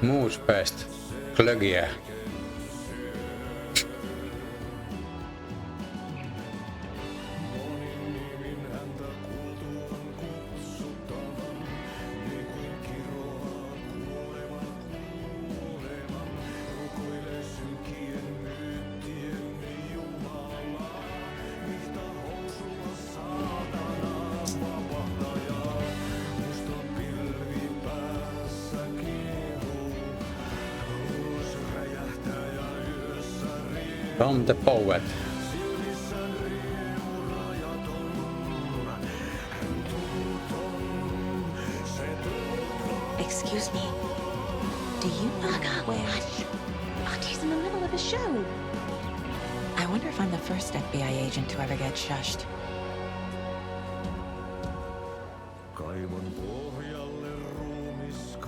Muuspest. Glögiä. Tom the Poet. Excuse me. Do you know where? Auntie in the middle of a show. I wonder if I'm the first FBI agent to ever get shushed.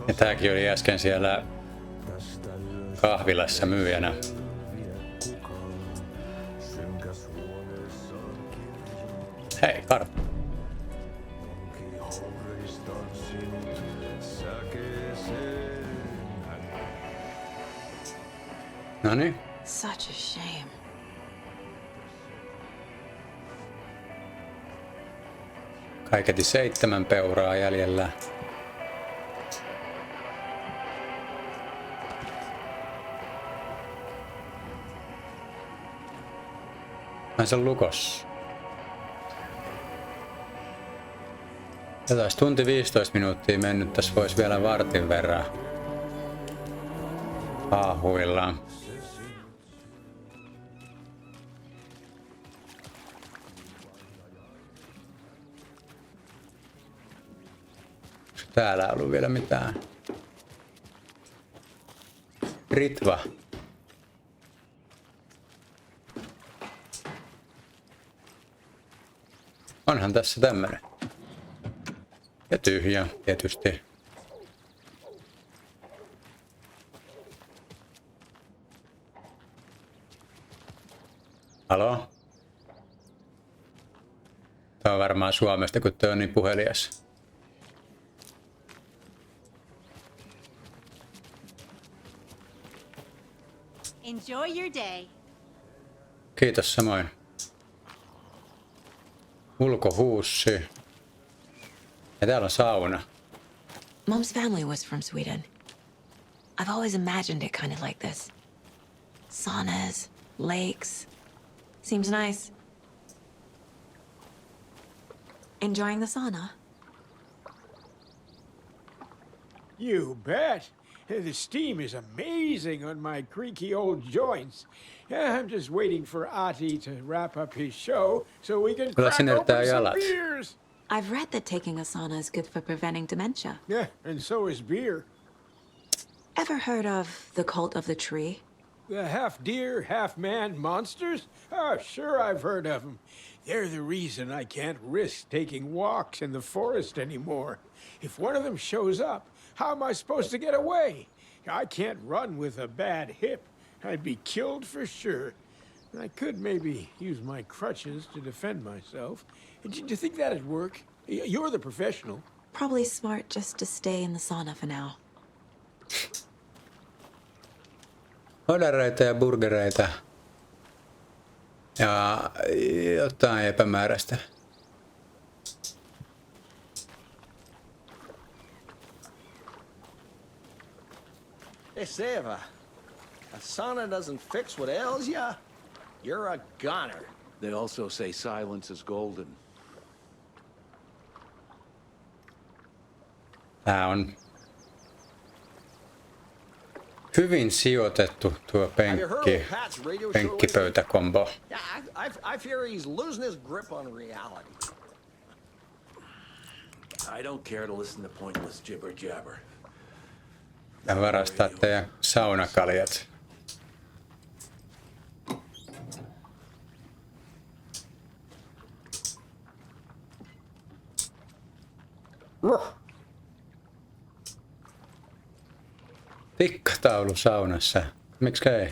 Ja tääkin oli äsken siellä kahvilassa myyjänä. Hei, kartta. Noniin. Such a shame. Kaiketi 7 peuraa jäljellä. Mä sen lukossa. Ja taas tunti 15 minuuttia mennyt, tässä voisi vielä vartin verran haahuilla. Täällä ei ollut vielä mitään. Ritva. Onhan tässä tämmönen. Ja tyhjä, tietysti. Halo? Tää on varmaan Suomesta, kun tää on niin puhelias. Enjoy your day. Kiitos samoin. Ulkohuussi. Ja täällä on sauna. Mom's family was from Sweden. I've always imagined it kind of like this. Saunas, lakes. Seems nice. Enjoying the sauna? You bet. The steam is amazing on my creaky old joints. I'm just waiting for Ati to wrap up his show so we can Kyllä crack sinertää open some jalat. beers. I've read that taking a sauna is good for preventing dementia. Yeah, and so is beer. Ever heard of the cult of the tree? The half deer, half man monsters? Oh, sure I've heard of them. They're the reason I can't risk taking walks in the forest anymore. If one of them shows up, how am I supposed to get away? I can't run with a bad hip. I'd be killed for sure. I could maybe use my crutches to defend myself. Do you think that'd work? You're the professional. Probably smart just to stay in the sauna for now. Odareita ja burgereita. Ja jotain epämääräistä. Hey, Seva, a sauna doesn't fix what ails ya? You're a goner. They also say silence is golden. Tää on hyvin sijoitettu tuo penkkipöytäkombo. Yeah, I fear he's losing his grip on reality. I don't care to listen to pointless jibber jabber. Ja varastaa teidän saunakaljat. Tikkataulu saunassa. Mikskä ei?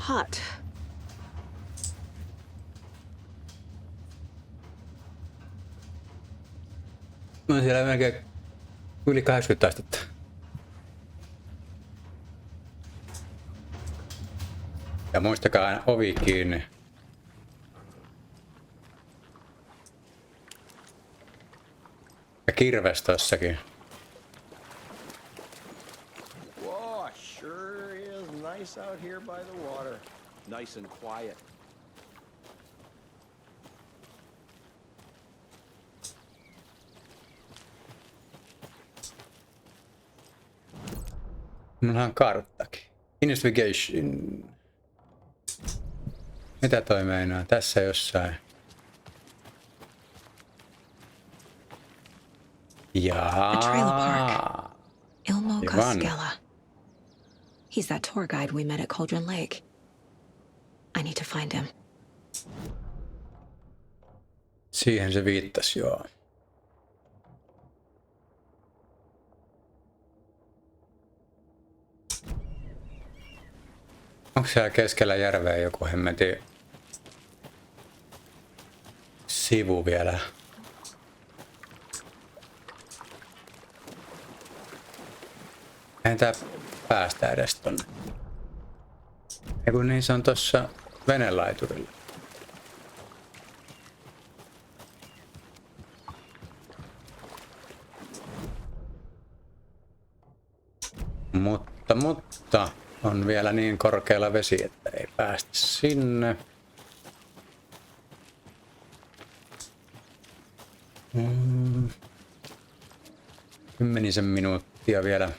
Hot. No siellä melkein yli 80 astetta. Ja muistakaa aina ovi kiinni. Ja kirves tossakin. Whoa, sure is nice out here by the water. Nice and quiet. Minullahan karttakin. Investigation. Mitä toi meinaa? Tässä jossain. A trailer park. Ilmo Aivan. Koskela. He's that tour guide we met at Cauldron Lake. I need to find him. Siihen se viittasi, joo. Onko siellä keskellä järveä joku hemmetin sivu vielä? Eihän tää päästä edes tonne. Eiku niin, se on tossa venelaiturilla. Mutta on vielä niin korkealla vesi, että ei päästä sinne. Kymmenisen minuuttia vielä.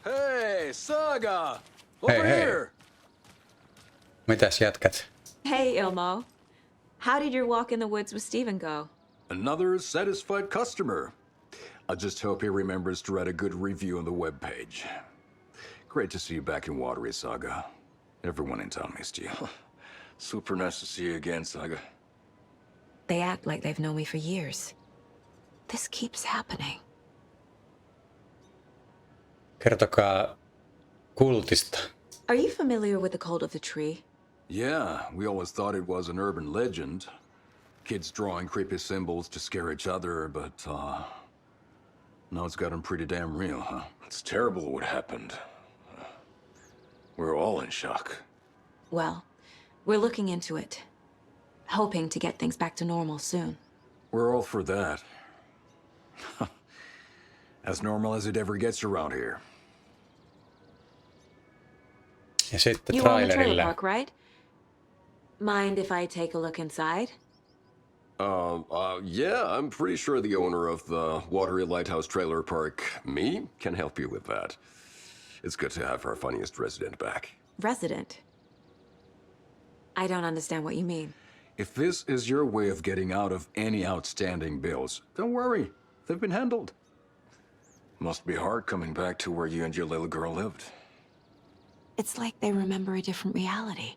Hey, Saga! Hei, Over hei. here! Mitäs jätkät? Hey, Ilmo. How did your walk in the woods with Steven go? Another satisfied customer. I just hope he remembers to write a good review on the webpage. Great to see you back in Watery, Saga. Everyone in town missed you. Super nice to see you again, Saga. They act like they've known me for years. This keeps happening. Kertokaa kultista. Are you familiar with the cult of the tree? Yeah, we always thought it was an urban legend. Kids drawing creepy symbols to scare each other, but, now it's gotten pretty damn real, huh? It's terrible what happened. We're all in shock. Well, we're looking into it. hoping to get things back to normal soon. We're all for that. As normal as it ever gets around here. Ja sitten You own the trailer trailerille. park, right? Mind if I take a look inside? Yeah, I'm pretty sure the owner of the Watery Lighthouse Trailer Park, me, can help you with that. It's good to have our funniest resident back. Resident? I don't understand what you mean. If this is your way of getting out of any outstanding bills, don't worry. They've been handled. Must be hard coming back to where you and your little girl lived. It's like they remember a different reality.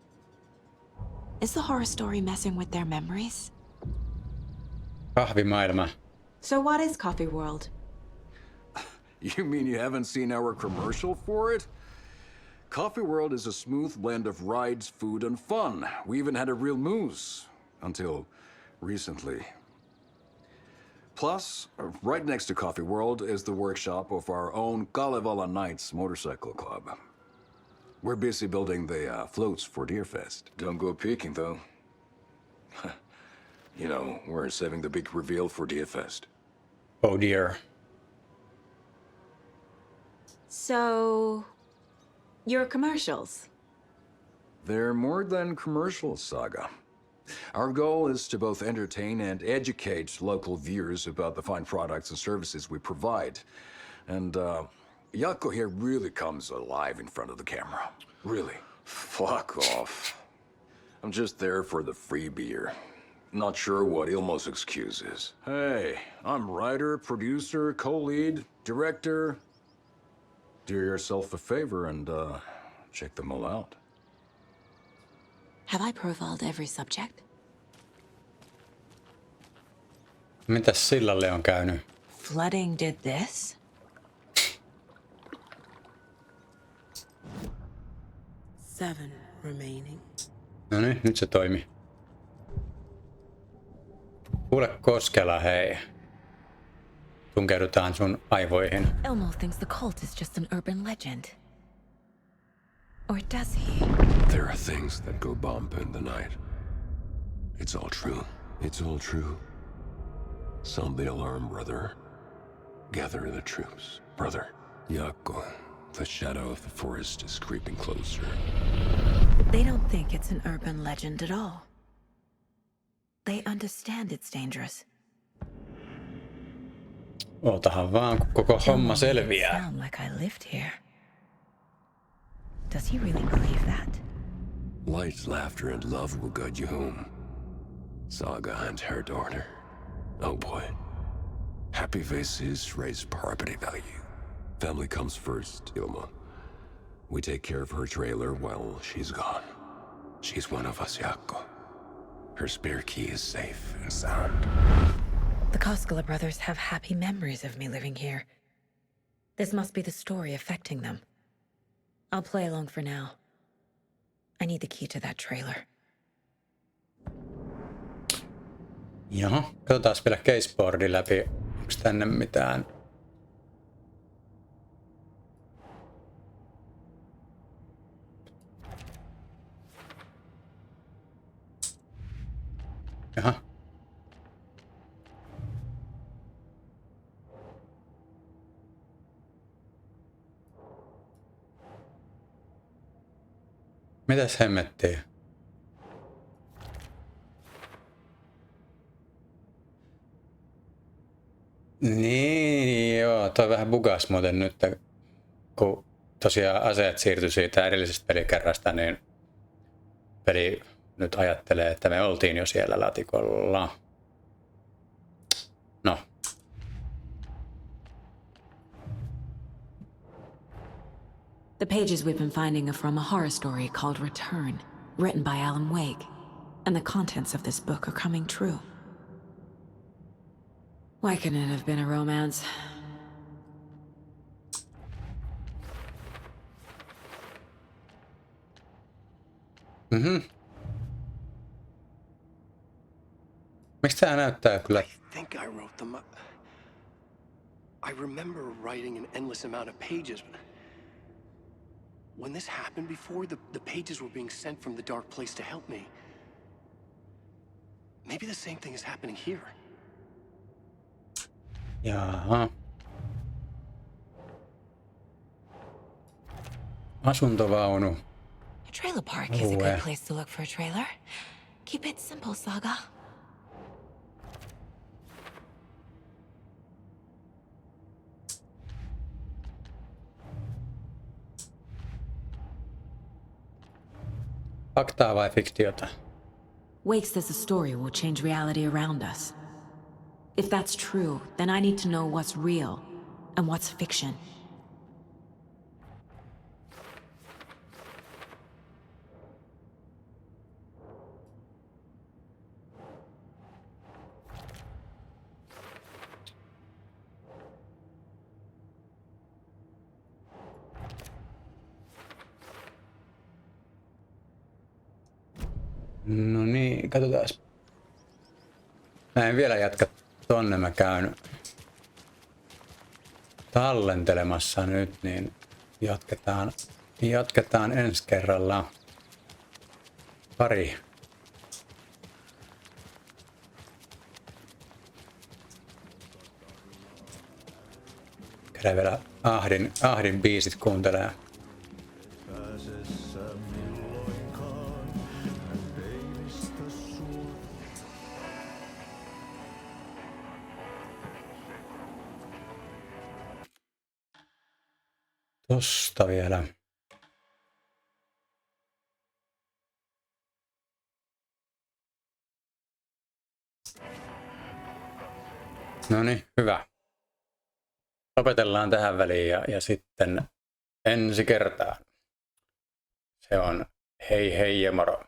Is the horror story messing with their memories? Kahvimaailma. So what is Coffee World? You mean you haven't seen our commercial for it? Coffee World is a smooth blend of rides, food, and fun. We even had a real moose. Until recently. Plus, right next to Coffee World is the workshop of our own Kalevala Knights Motorcycle Club. We're busy building the floats for Deerfest. Don't go peeking, though. You know, we're saving the big reveal for Deerfest. Oh dear. So... your commercials? They're more than commercials, Saga. Our goal is to both entertain and educate local viewers about the fine products and services we provide. And, Jaakko here really comes alive in front of the camera. Really. Fuck off. I'm just there for the free beer. Not sure what Ilmo's excuse is. Hey, I'm writer, producer, co-lead, director. Do yourself a favor and, check them all out. Have I profiled every subject? Mitäs Sillalle on käynyt? Flooding did this? Seven remaining. No niin, nyt se toimi. Kuule koskela, hei. Tunkeudutaan sun aivoihin. Elmo thinks the cult is just an urban legend. Or does he? There are things that go bump in the night. It's all true. It's all true. Sound the alarm, brother. Gather the troops, brother. Jaakko, the shadow of the forest is creeping closer. They don't think it's an urban legend at all. They understand it's dangerous. Ootahan vaan, kun koko homma selviää. Sound like I lived here. Does he really believe that? Light, laughter, and love will guide you home. Saga and her daughter. Oh boy. Happy faces raise property value. Family comes first, Ilma. We take care of her trailer while she's gone. She's one of us, Jaakko. Her spare key is safe and sound. The Koskela brothers have happy memories of me living here. This must be the story affecting them. I'll play along for now. I need the key to that trailer. Jaha, katsotaan vielä caseboardin läpi. Onks tänne mitään? Jaha. Mitäs hemmettiä? Niin, joo, toi vähän bugas muuten nyt, kun tosiaan aseet siirtyi siitä edellisestä pelikerrasta, niin peli nyt ajattelee, että me oltiin jo siellä latikolla. No. The pages we've been finding are from a horror story called Return, written by Alan Wake, and the contents of this book are coming true. Why couldn't it have been a romance? Miksi tää näyttää kyllä? I think I wrote them up. I remember writing an endless amount of pages. When this happened before, the pages were being sent from the dark place to help me. Maybe the same thing is happening here. Jaha. Asuntovaunu. A trailer park is a good place to look for a trailer. Keep it simple, Saga. Faktaa vai fiktiota? Wake says the story will change reality around us. If that's true, then I need to know what's real and what's fiction. No niin, katsotaan. Mä en vielä jatka tonne, mä käyn tallentelemassa nyt, niin jatketaan ensi kerralla. Pari. Käydään vielä Ahdin biisit kuuntelee. Tosta vielä. No niin, hyvä. Lopetellaan tähän väliin ja sitten ensi kertaan. Se on hei hei ja moro.